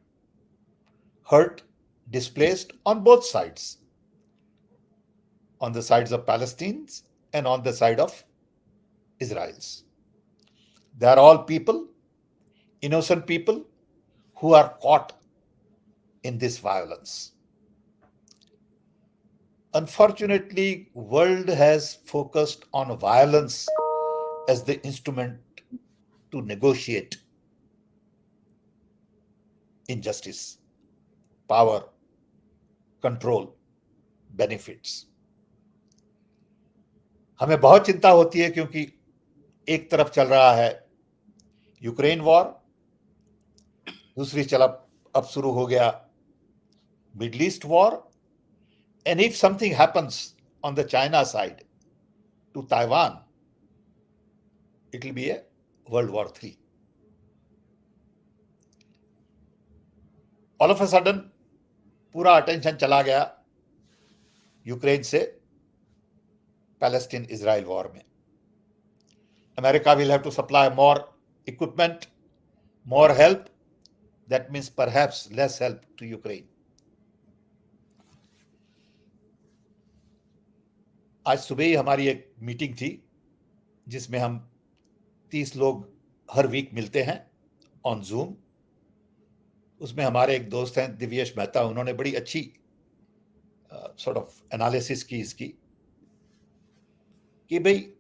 hurt, displaced on both sides, on the sides of Palestinians and on the side of Israelis. They are all people, innocent people, who are caught in this violence. Unfortunately, world has focused on violence as the instrument to negotiate injustice, power, control, benefits. हमें बहुत चिंता होती है क्योंकि एक तरफ चल रहा है यूक्रेन वॉर, दूसरी तरफ अब शुरू हो गया middle east war, and if something happens on the China side to Taiwan, it will be a World War III. All of a sudden, पूरा अटेंशन चला गया यूक्रेन से पैलेस्टीन इजराइल वॉर में। America will have to supply more equipment, more help. That means perhaps less help to Ukraine. आज सुबह ही हमारी एक meeting थी जिसमें हम 30 लोग हर वीक मिलते हैं ऑन जूम। उसमें हमारे एक दोस्त हैं दिव्येश मेहता, उन्होंने बड़ी अच्छी सॉर्ट ऑफ एनालिसिस की इसकी कि भाई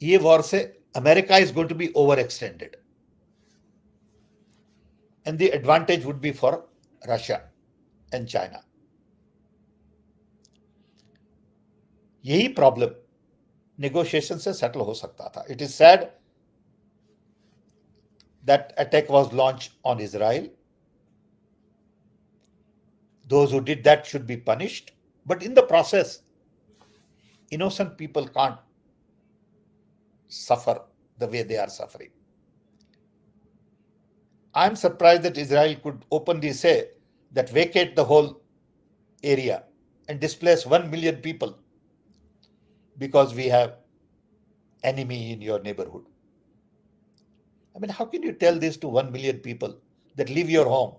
ये वॉर से America is going to be over extended and the advantage would be for Russia and China. यही प्रॉब्लम नेगोशिएशन से सेटल हो सकता था। It is sad that attack was launch on Israel. Those who did that should be punished, but in the process, innocent people can't suffer the way they are suffering. I'm surprised that Israel could openly say that vacate the whole area and displace 1 million people because we have enemy in your neighborhood. I mean, how can you tell this to 1 million people that leave your home,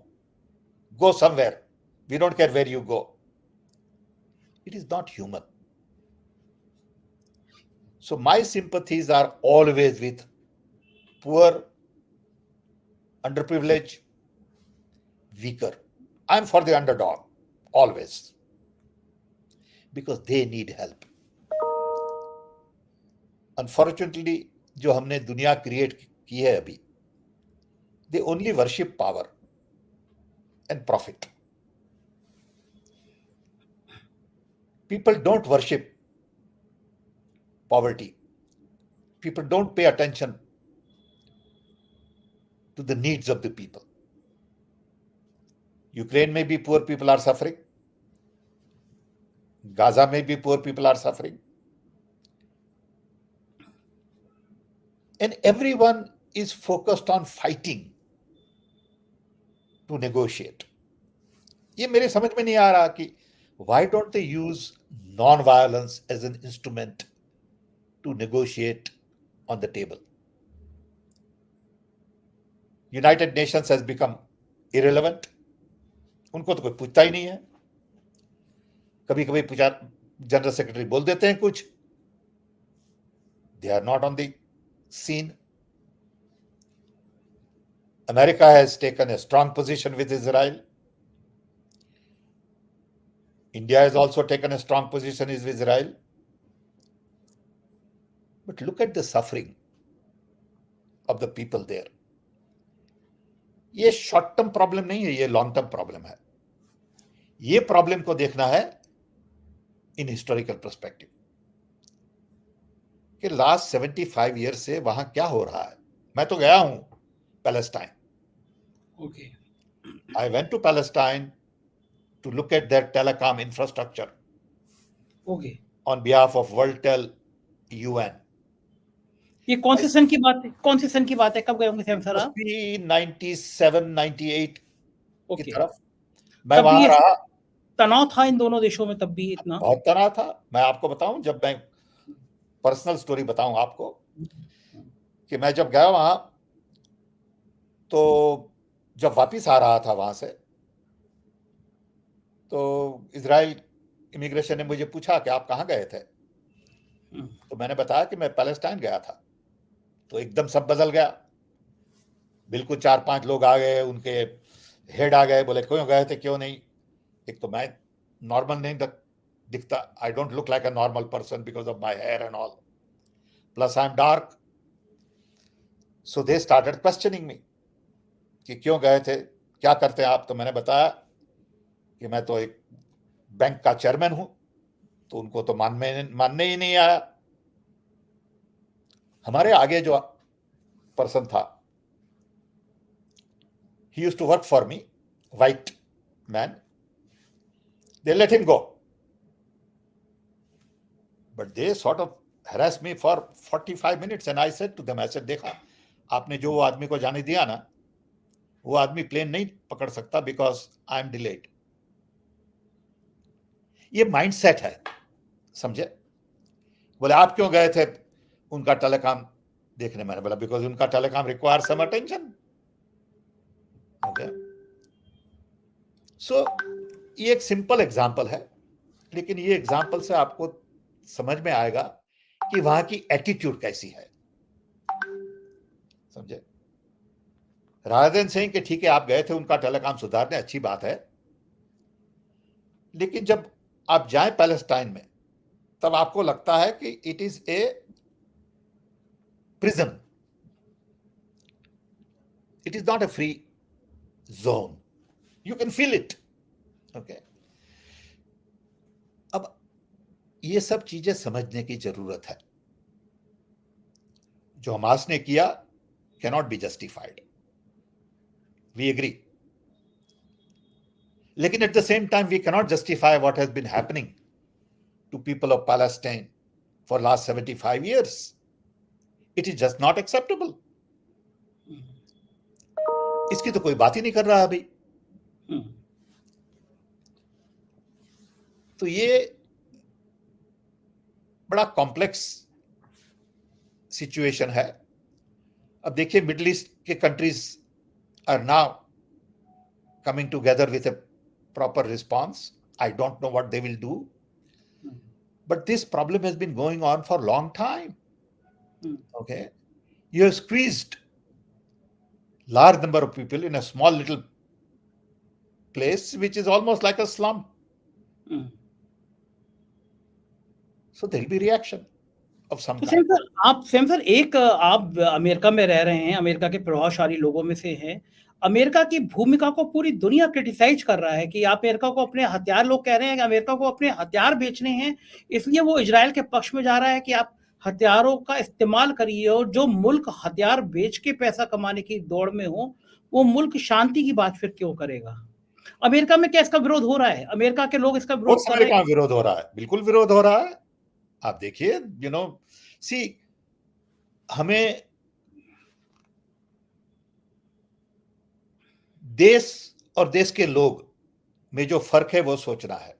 go somewhere, we don't care where you go? It is not human. So my sympathies are always with poor, underprivileged, weaker. I'm for the underdog, always, because they need help. Unfortunately, जो हमने दुनिया create की है अभी, they only worship power and profit. People don't worship poverty. People don't pay attention to the needs of the people. Ukraine may be poor people are suffering. Gaza may be poor people are suffering. And everyone is focused on fighting to negotiate. ये मेरे समझ में नहीं आ रहा कि why don't they use non-violence as an instrument to negotiate on the table? United Nations has become irrelevant. उनको तो कोई पूछता ही नहीं है. कभी कभी जनरल सेक्रेटरी बोल देते हैं कुछ. They are not on the scene. America has taken a strong position with Israel. India has also taken a strong position with Israel. But look at the suffering of the people there. ये short term problem नहीं है, ये long term problem है. ये problem को देखना है इन historical perspective कि लास्ट 75 ईयर से वहां क्या हो रहा है. मैं तो गया हूं Palestine. Okay. I went to Palestine to look at their telecom infrastructure. Okay. On behalf of WorldTel UN. ये कौन से सन की बात है? कौन से सन की बात है? कब गए होंगे सर आप? 97, 98 की तरफ मैं तब वहां रहा. तनाव था इन दोनों देशों में तब भी इतना? बहुत तनाव था. मैं आपको बताऊं, जब मैं पर्सनल स्टोरी बताऊं आपको कि मैं जब गया वहां तो जब वापिस आ रहा था वहां से तो इजराइल इमिग्रेशन ने मुझे पूछा कि आप कहां गए थे. तो मैंने बताया कि मैं पैलेस्टाइन गया था. तो एकदम सब बदल गया. बिल्कुल 4-5 लोग आ गए, उनके हेड आ गए, बोले क्यों गए थे, क्यों नहीं. एक तो मैं नॉर्मल नहीं दिखता. I don't look like a normal person because of my hair and all, plus I am dark. So they started questioning me कि क्यों गए थे, क्या करते हैं आप. तो मैंने बताया कि मैं तो एक बैंक का चेयरमैन हूं. तो उनको तो मानने ही नहीं आया. हमारे आगे जो पर्सन था, he used to work for me, white man. They let him go, but they sort of harassed me for 45 minutes. And I said to them, I said, देखा आपने जो वो आदमी को जाने दिया ना, वो आदमी प्लेन नहीं पकड़ सकता because I am delayed. ये माइंडसेट है, समझे. बोले आप क्यों गए थे उनका टेलीकॉम देखने. मैंने बोला बिकॉज उनका telecom require some attention. Okay. So ये एक सिंपल एग्जांपल है, लेकिन ये एग्जांपल से आपको समझ में आएगा कि वहां की एटीट्यूड कैसी है, समझे. राधर सिंह के ठीक है आप गए थे उनका टेलीकॉम सुधारने, अच्छी बात है. लेकिन जब आप जाएं पैलेस्टाइन में तब आपको लगता है कि it is a prison. It is not a free zone. You can feel it. Okay. अब ये सब चीजें समझने की जरूरत है. जो हमास ने किया cannot be justified. We agree. लेकिन at the same time we cannot justify what has been happening to people of Palestine for last 75 years. It is just not acceptable. इसकी तो कोई बात ही नहीं कर रहा अभी. तो ये बड़ा कॉम्प्लेक्स सिचुएशन है। अब देखिए मिडिल ईस्ट के countries are now coming together with a proper response. I don't know what they will do, but this problem has been going on for a long time. Okay, you have squeezed large number of people in a small little place which is almost like a slum. So there will be reaction of some तो kind. Same sir एक आप America में रह रहे हैं, America के प्रभावशाली लोगों में से हैं। अमेरिका की भूमिका को पूरी दुनिया क्रिटिसाइज कर रहा है कि आप अमेरिका को अपने हथियार, लोग कह रहे हैं कि अमेरिका को अपने हथियार बेचने हैं, इसलिए वो इजराइल के पक्ष में जा रहा है कि आप हथियारों का इस्तेमाल करिए, और जो मुल्क हथियार बेच के पैसा कमाने की दौड़ में हो, वो मुल्क शांति की बात फिर क्यों करेगा? अमेरिका में क्या इसका विरोध हो रहा है? अमेरिका के लोग इसका और विरोध कर समय रहे कहाँ हैं? विरोध हो रहा है? बिल्कुल विरोध हो रहा है। आप देखिए, सी हमें देश और देश के लोग में जो फर्क है वो सोचना है।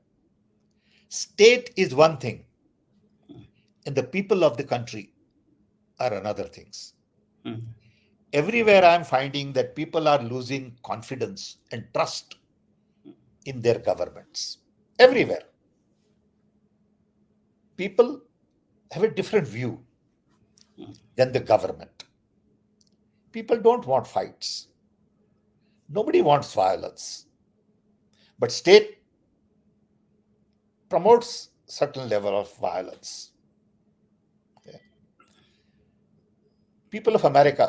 State is one thing and the people of the country are another things. Everywhere I am finding that people are losing confidence and trust in their governments. Everywhere. People have a different view than the government. People don't want fights. Nobody wants violence. But state promotes certain level of violence. People of America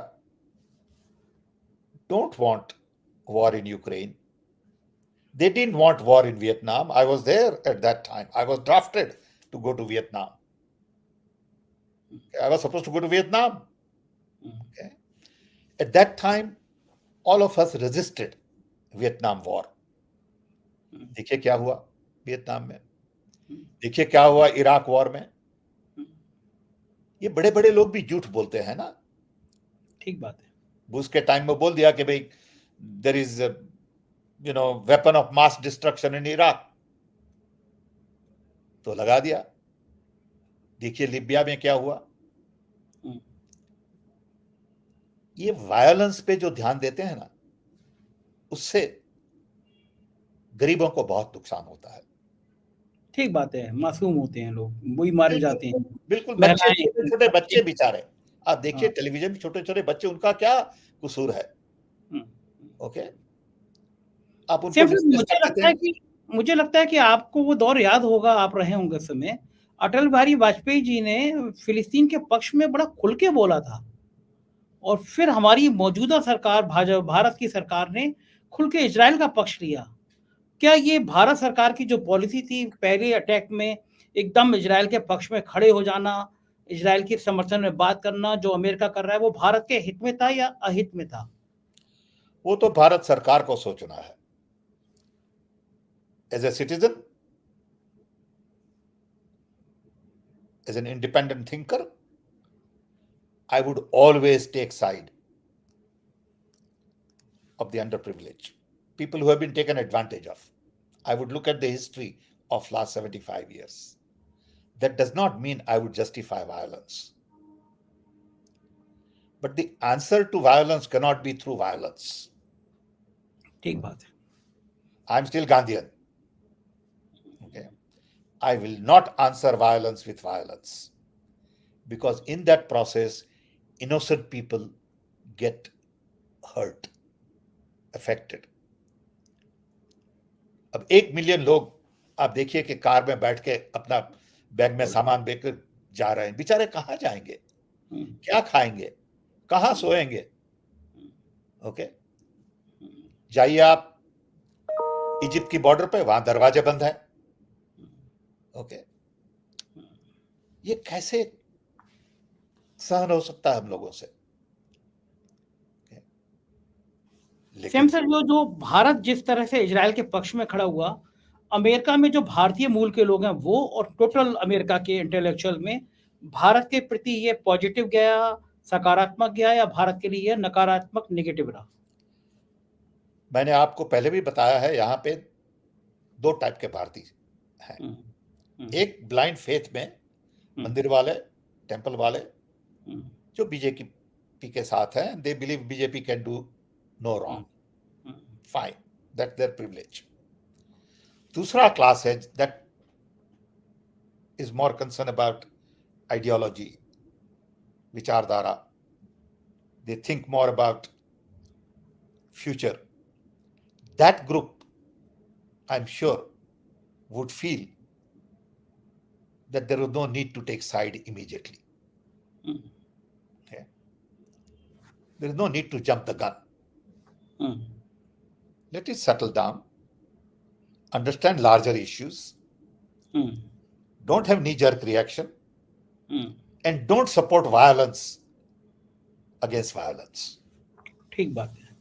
don't want war in Ukraine. They didn't want war in Vietnam. I was there at that time. I was drafted to go to Vietnam. I was supposed to go to Vietnam. Okay. At that time, all of us resisted Vietnam War. देखिए क्या हुआ Vietnam में, देखिए क्या हुआ Iraq war में। ये बड़े बड़े लोग भी झूठ बोलते हैं ना। ठीक बात है। बुश के टाइम में बोल दिया कि भाई there is weapon of mass destruction in Iraq, तो लगा दिया। देखिए लिबिया में क्या हुआ। ये वायलेंस पे जो ध्यान देते हैं ना, उससे गरीबों को बहुत नुकसान होता है। ठीक बात है, मासूम होते हैं लोग, वही मारे जाते हैं। बिल्कुल, बच्चे, छोटे छोटे बच्चे बेचारे, आप देखिए टेलीविजन में छोटे छोटे बच्चे, उनका क्या कसूर है? ओके, आप उनको मुझे लगता है कि आपको वो दौर याद होगा, आप रहे होंगे उस समय। अटल बिहारी वाजपेयी जी ने फिलिस्तीन के पक्ष में बड़ा खुल के बोला था, और फिर हमारी मौजूदा सरकार, भारत की सरकार ने खुल के इजराइल का पक्ष लिया। क्या ये भारत सरकार की जो पॉलिसी थी, पहले अटैक में एकदम इजराइल के पक्ष में खड़े हो जाना, इजराइल के समर्थन में बात करना, जो अमेरिका कर रहा है, वो भारत के हित में था या अहित में था? वो तो भारत सरकार को सोचना है। As a citizen, as an independent thinker, I would always take side of the underprivileged, people who have been taken advantage of. I would look at the history of last 75 years. That does not mean I would justify violence. But the answer to violence cannot be through violence. ठीक बात है। I'm still Gandhian. Okay. I will not answer violence with violence, because in that process, innocent people get hurt, affected. अब 1 million लोग आप देखिए कि car में बैठ के अपना बैग में सामान लेकर जा रहे हैं, बेचारे कहाँ जाएंगे, क्या खाएंगे, कहाँ सोएंगे? ओके, जाइए आप इजिप्ट की बॉर्डर पे, वहां दरवाजे बंद है। ओके, ये कैसे सहन हो सकता है हम लोगों से? सेम सर, जो भारत जिस तरह से इजराइल के पक्ष में खड़ा हुआ, अमेरिका में जो भारतीय मूल के लोग हैं वो, और टोटल अमेरिका के इंटेलेक्चुअल में भारत के प्रति ये पॉजिटिव गया, सकारात्मक गया, या भारत के लिए नकारात्मक, नेगेटिव रहा? मैंने आपको पहले भी बताया है, यहाँ पे 2 टाइप के भारतीय हैं। एक ब्लाइंड फेथ में, मंदिर वाले, टेंपल वाले, जो बीजेपी के साथ हैं, they believe BJP can do no wrong, fine, that there privilege. दूसरा क्लास है that is more concern about ideology, विचारधारा, they think more about future. That group, I'm sure, would feel that there is no need to take side immediately. Okay? There is no need to jump the gun. Let it settle down, understand larger issues, don't have knee-jerk reaction, and don't support violence against violence. ठीक बात है।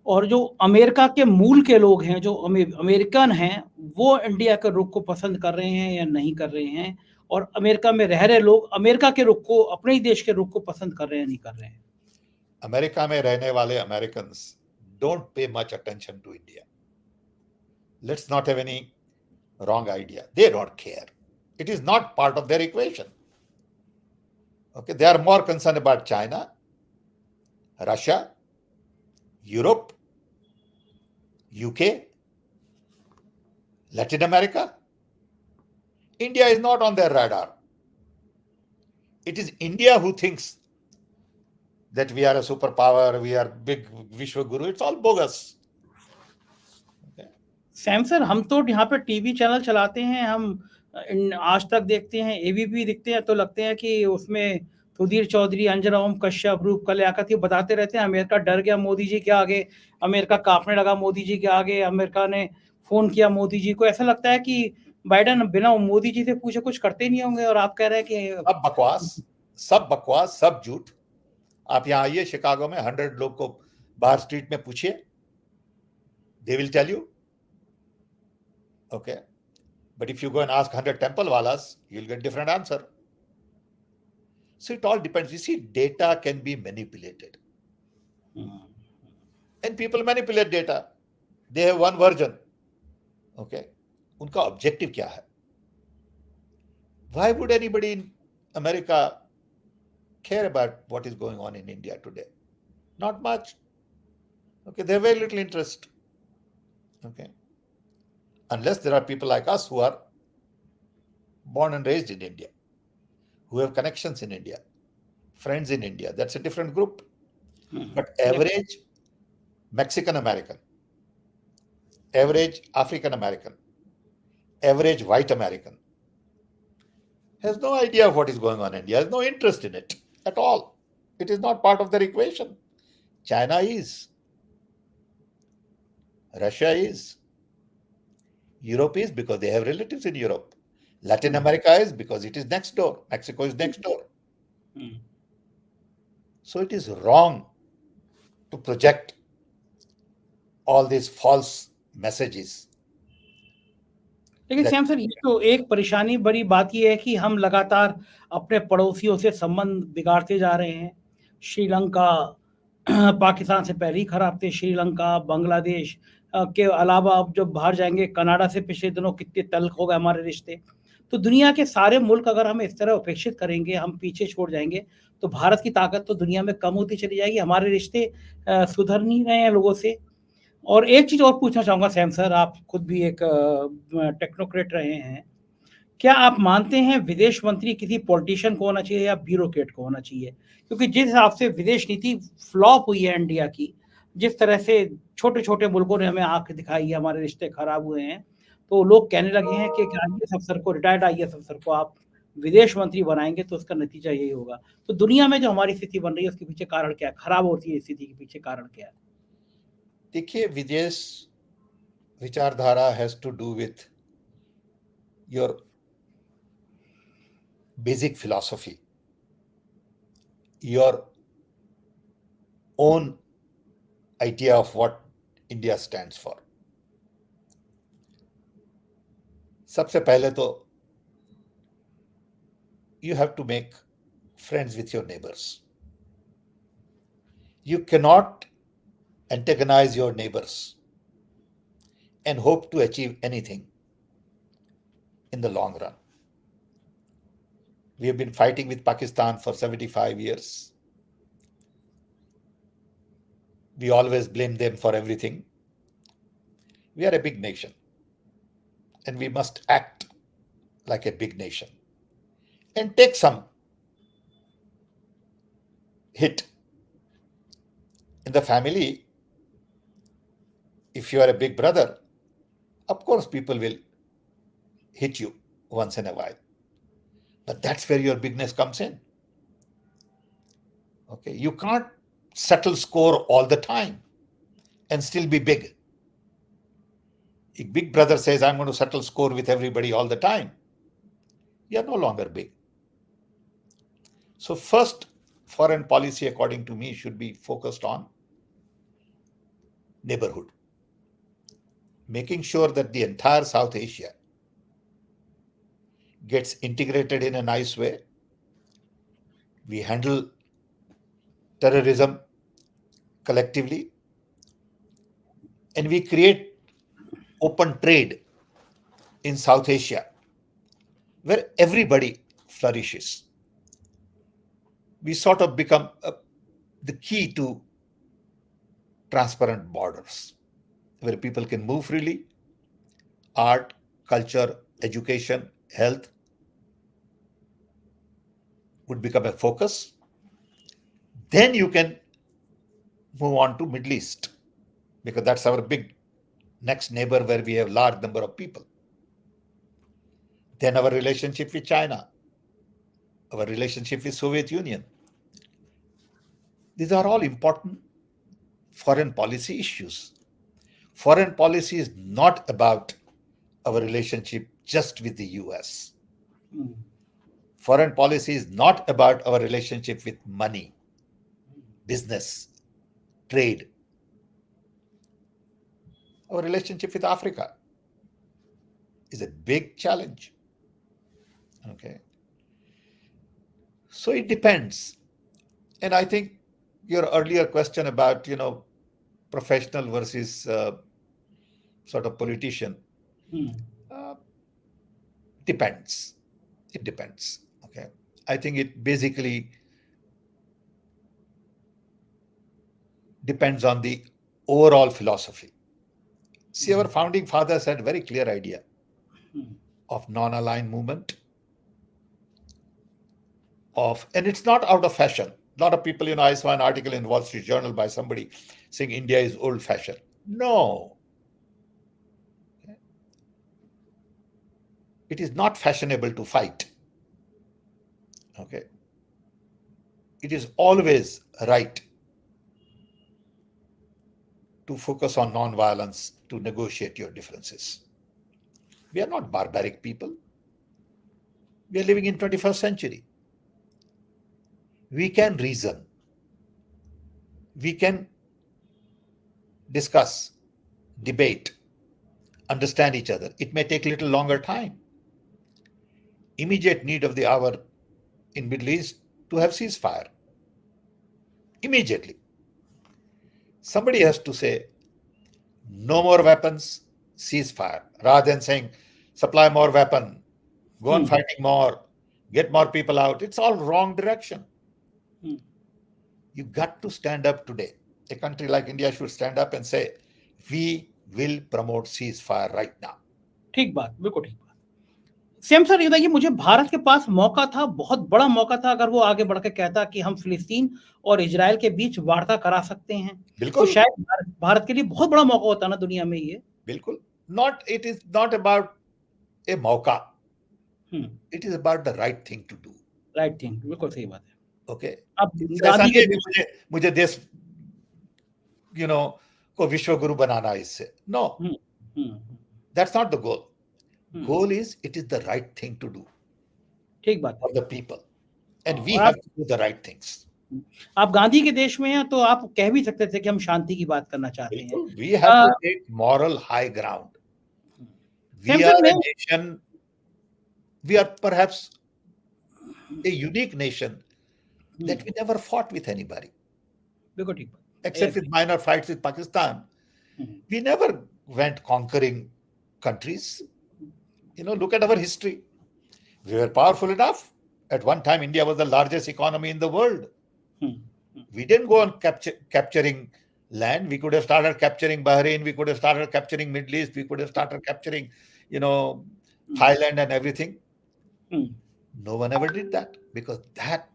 और जो America के मूल के लोग हैं, जो अमेरिकन हैं, वो इंडिया के रुख को पसंद कर रहे हैं या नहीं कर रहे हैं, और अमेरिका में रह रहे लोग अमेरिका के रुख को, अपने ही देश के रुख को पसंद कर रहे हैं, नहीं कर रहे हैं। अमेरिका में रहने वाले Americans don't pay much attention to India. Let's not have any wrong idea. They don't care. It is not part of their equation. Okay, they are more concerned about China, Russia, Europe, UK, Latin America. India is not on their radar. It is India who thinks that we are a superpower, we are big Vishwa Guru. It's all bogus. Okay? Sam sir, हम तो यहाँ पे TV channel चलाते हैं, हम आज तक देखते हैं, एबीपी देखते हैं, तो लगते हैं कि उसमें सुधीर चौधरी, अंजना ओम कश्यप, रूप कल्याकत ये बताते रहते हैं अमेरिका डर गया मोदी जी के आगे, अमेरिका कांपने लगा मोदी जी के आगे, अमेरिका ने फोन किया मोदी जी को। ऐसा लगता है कि बाइडेन बिना मोदी जी से पूछे कुछ करते नहीं होंगे, और आप कह रहे हैं कि सब बकवास, सब झूठ। आप यहाँ आइए शिकागो में, 100 लोग को बाहर स्ट्रीट में पूछिए, they will tell you. Okay, but if you go and ask 100 temple walas, you'll get different answer. So it all depends. You see, data can be manipulated, and people manipulate data. They have one version. Okay, उनका objective क्या है? Why would anybody in America care about what is going on in India today? Not much. Okay, they have very little interest. Okay, unless there are people like us who are born and raised in India, who have connections in India, friends in India. That's a different group. But average Mexican American, average African American, average white American has no idea of what is going on in India, has no interest in it at all. It is not part of their equation. China is. Russia is. Europe is because they have relatives in Europe. Latin America is because it is next door. Mexico is next door. So it is wrong to project all these false messages. लेकिन Sam sir, ये तो एक परेशानी बड़ी बात ये है कि हम लगातार अपने पड़ोसियों से संबंध बिगाड़ते जा रहे हैं। श्रीलंका पाकिस्तान से पहले ही खराब थे, श्रीलंका, बांग्लादेश के अलावा अब जब बाहर जाएंगे, कनाडा से पिछले दिनों कितने तल्ख हो गए हमारे रिश्ते। तो दुनिया के सारे मुल्क अगर हम इस तरह उपेक्षित करेंगे, हम पीछे छोड़ जाएंगे, तो भारत की ताकत तो दुनिया में कम होती चली जाएगी, हमारे रिश्ते सुधर नहीं रहे हैं लोगों से। और एक चीज और पूछना चाहूंगा सैम सर, आप खुद भी एक टेक्नोक्रेट रहे हैं, क्या आप मानते हैं विदेश मंत्री किसी पॉलिटिशियन को होना चाहिए या ब्यूरोक्रेट को होना चाहिए? क्योंकि जिस हिसाब से विदेश नीति फ्लॉप हुई है इंडिया की, जिस तरह से छोटे छोटे मुल्कों ने हमें आंख दिखाई है, हमारे रिश्ते खराब हुए हैं, तो लोग कहने लगे हैं कि IAS अफसर को, रिटायर्ड IAS अफसर को आप विदेश मंत्री बनाएंगे तो उसका नतीजा यही होगा। तो दुनिया में जो हमारी स्थिति बन रही है उसके पीछे कारण क्या है, खराब होती है स्थिति के पीछे कारण क्या है? देखिए, विदेश विचारधारा has to do with your basic philosophy, your own idea of what India stands for. सबसे पहले तो you have to make friends with your neighbors. You cannot antagonize your neighbors and hope to achieve anything in the long run. We have been fighting with Pakistan for 75 years. We always blame them for everything. We are a big nation, and we must act like a big nation and take some hit. In the family, if you are a big brother, of course people will hit you once in a while. But that's where your bigness comes in. Okay, you can't settle score all the time and still be big. A big brother says, I'm going to settle score with everybody all the time. You're no longer big. So first, foreign policy, according to me, should be focused on neighborhood, making sure that the entire South Asia gets integrated in a nice way. We handle terrorism collectively, and we create open trade in South Asia where everybody flourishes. We sort of become the key to transparent borders where people can move freely. Art, culture, education, health would become a focus. Then you can move on to Middle East, because that's our big next neighbor where we have large number of people. Then our relationship with China, our relationship with Soviet Union. These are all important foreign policy issues. Foreign policy is not about our relationship just with the US. Foreign policy is not about our relationship with money, business, trade. Our relationship with Africa is a big challenge. Okay. So it depends. And I think your earlier question about, professional versus sort of politician, depends. It depends. Okay. I think it basically depends on the overall philosophy. See, our founding fathers had a very clear idea of non-aligned movement, and it's not out of fashion. A lot of people, I saw an article in Wall Street Journal by somebody saying India is old-fashioned. No. It is not fashionable to fight. Okay. It is always right to focus on non-violence, to negotiate your differences. We are not barbaric people. We are living in 21st century. We can reason. We can discuss, debate, understand each other. It may take a little longer time. Immediate need of the hour in Middle East to have ceasefire. Immediately. Somebody has to say, no more weapons, ceasefire, rather than saying, supply more weapon, go on fighting more, get more people out. It's all wrong direction. You got to stand up today. A country like India should stand up and say, we will promote ceasefire right now. ठीक बात, बिल्कुल ठीक बात। Same sir, ये बताइए, मुझे भारत के पास मौका था, बहुत बड़ा मौका था, अगर वो आगे बढ़ के कहता कि हम फिलिस्तीन और इजराइल के बीच वार्ता करा सकते हैं, बिल्कुल, तो शायद भारत के लिए बहुत बड़ा मौका होता ना दुनिया में ये। बिल्कुल, it is not about a मौका, it is about the right thing to do. Right thing, बिल्कुल सही बात है। Okay. अब ऐसा नहीं है मुझे देश को विश्व गुरु बनाना है इससे। No. That's not the goal. Goal is, it is the right thing to do. ठीक बात है। For the people. And we have to do the right things. आप गांधी के देश में हैं, तो आप कह भी सकते थे कि हम शांति की बात करना चाहते हैं। We have to take moral high ground. We are a nation, we are perhaps a unique nation that we never fought with anybody. बिल्कुल ठीक बात। Except with minor fights with Pakistan. We never went conquering countries. Look at our history. We were powerful enough At one time, India was the largest economy in the world. Hmm. We didn't go on capturing land. We could have started capturing Bahrain. We could have started capturing Middle East. We could have started capturing, Thailand and everything. No one ever did that because that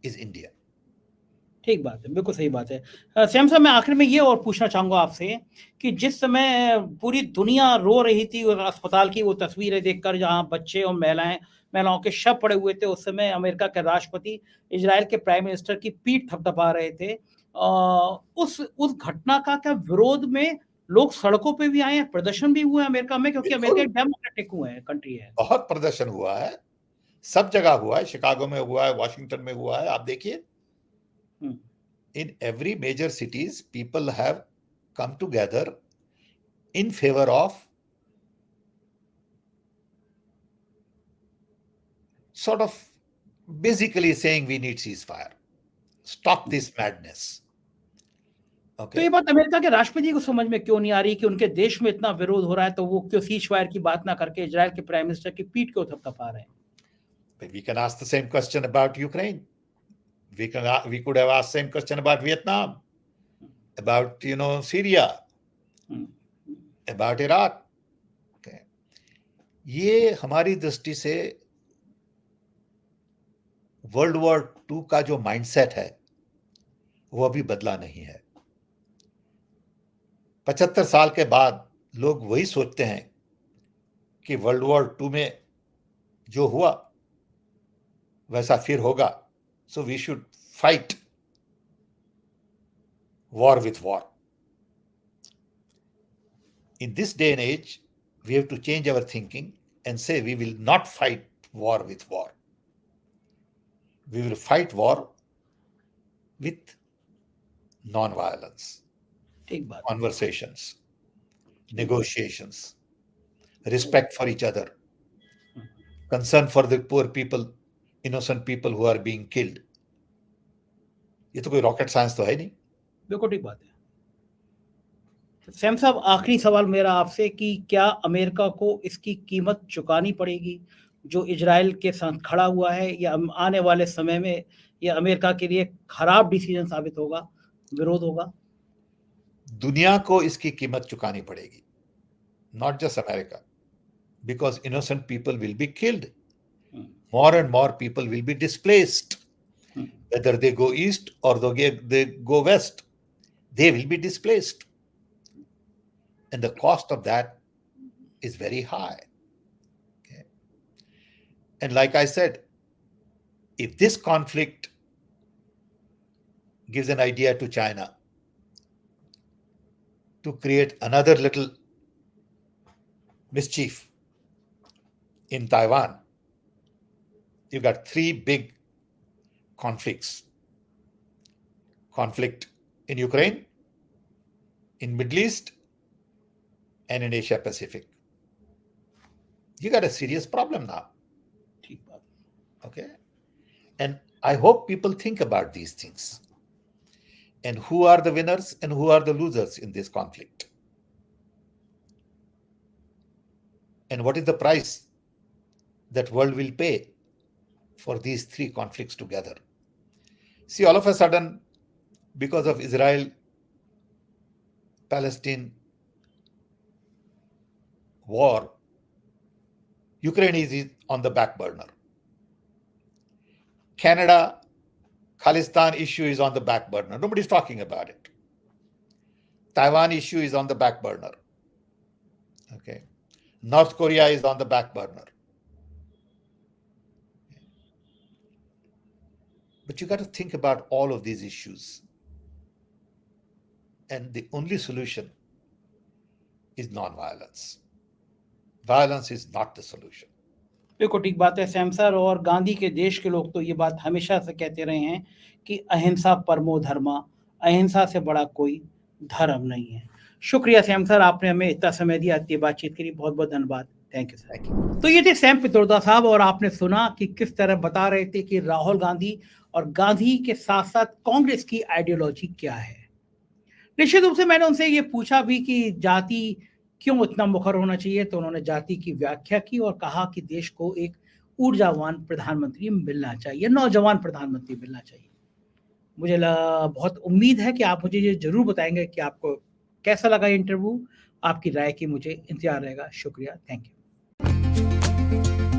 is India. ठीक बात है, बिल्कुल सही बात है। Sam साहब, मैं आखिर में ये और पूछना चाहूँगा आपसे कि जिस समय पूरी दुनिया रो रही थी और अस्पताल की वो तस्वीरें देखकर जहाँ बच्चे और महिलाओं के शव पड़े हुए थे, उस समय अमेरिका के राष्ट्रपति इजराइल के प्राइम मिनिस्टर की पीठ थपथपा रहे थे। उस घटना का क्या विरोध में लोग सड़कों पे भी आए हैं, प्रदर्शन भी हुए अमेरिका में, क्योंकि अमेरिका एक डेमोक्रेटिक कंट्री है। बहुत प्रदर्शन हुआ है, सब जगह हुआ है, शिकागो में हुआ है, वॉशिंगटन में हुआ है, आप देखिए। In every major cities, people have come together in favor of sort of basically saying we need ceasefire, stop this madness. तो ये बात अमेरिका के राष्ट्रपति को समझ में क्यों नहीं आ रही कि उनके देश में इतना विरोध हो रहा है तो वो क्यों सीजफायर की बात ना करके इजराइल के प्राइम मिनिस्टर की पीठ क्यों थपथपा रहे हैं? We can ask the same question about Ukraine. We could have asked the same question about Vietnam, about Syria, about Iraq. Okay. ये हमारी दृष्टि से वर्ल्ड वॉर 2 का जो माइंडसेट है वो अभी बदला नहीं है। 75 साल के बाद लोग वही सोचते हैं कि वर्ल्ड वॉर 2 में जो हुआ वैसा फिर होगा, so we should fight war with war. In this day and age, we have to change our thinking and say we will not fight war with war. We will fight war with non-violence, conversations, negotiations, respect for each other, concern for the poor people, innocent people who are being killed. ये तो कोई rocket science तो है नहीं। बिल्कुल ठीक बात है। सैम साहब, आखिरी सवाल मेरा आपसे कि क्या अमेरिका को इसकी कीमत चुकानी पड़ेगी जो इजराइल के साथ खड़ा हुआ है, या आने वाले समय में यह अमेरिका के लिए खराब डिसीजन साबित होगा, विरोध होगा? दुनिया को इसकी कीमत चुकानी पड़ेगी, not just America, because innocent people will be killed. More and more people will be displaced. Whether they go east or they go west, they will be displaced. And the cost of that is very high. Okay. And like I said, if this conflict gives an idea to China to create another little mischief in Taiwan, you got 3 big conflicts. Conflict in Ukraine, in Middle East, and in Asia Pacific. You got a serious problem now. Okay? And I hope people think about these things. And who are the winners and who are the losers in this conflict? And what is the price that world will pay for these 3 conflicts together? See, all of a sudden, because of Israel-Palestine war, Ukraine is on the back burner. Canada, Khalistan issue is on the back burner. Nobody's talking about it. Taiwan issue is on the back burner. Okay. North Korea is on the back burner. But you got to think about all of these issues. And the only solution is non-violence. Violence is not the solution. बिल्कुल ठीक बात है Sam sir, और गांधी के देश के लोग तो ये बात हमेशा से कहते रहे हैं कि अहिंसा परमो धर्मा, अहिंसा से बड़ा कोई धर्म नहीं है। शुक्रिया सैम सर, आपने हमें इतना समय दिया, इतनी बातचीत के लिए बहुत बहुत धन्यवाद। Thank you sir. तो ये थे सैम पित्रोदा साहब, और आपने सुना कि किस तरह बता रहे थे कि राहुल गांधी और गांधी के साथ साथ कांग्रेस की आइडियोलॉजी क्या है। निश्चित रूप से मैंने उनसे ये पूछा भी कि जाति क्यों इतना मुखर होना चाहिए, तो उन्होंने जाति की व्याख्या की और कहा कि देश को एक ऊर्जावान प्रधानमंत्री मिलना चाहिए, नौजवान प्रधानमंत्री मिलना चाहिए। मुझे बहुत उम्मीद है कि आप मुझे ये ज़रूर बताएँगे कि आपको कैसा लगा ये इंटरव्यू। आपकी राय की मुझे इंतज़ार रहेगा। शुक्रिया, थैंक यू।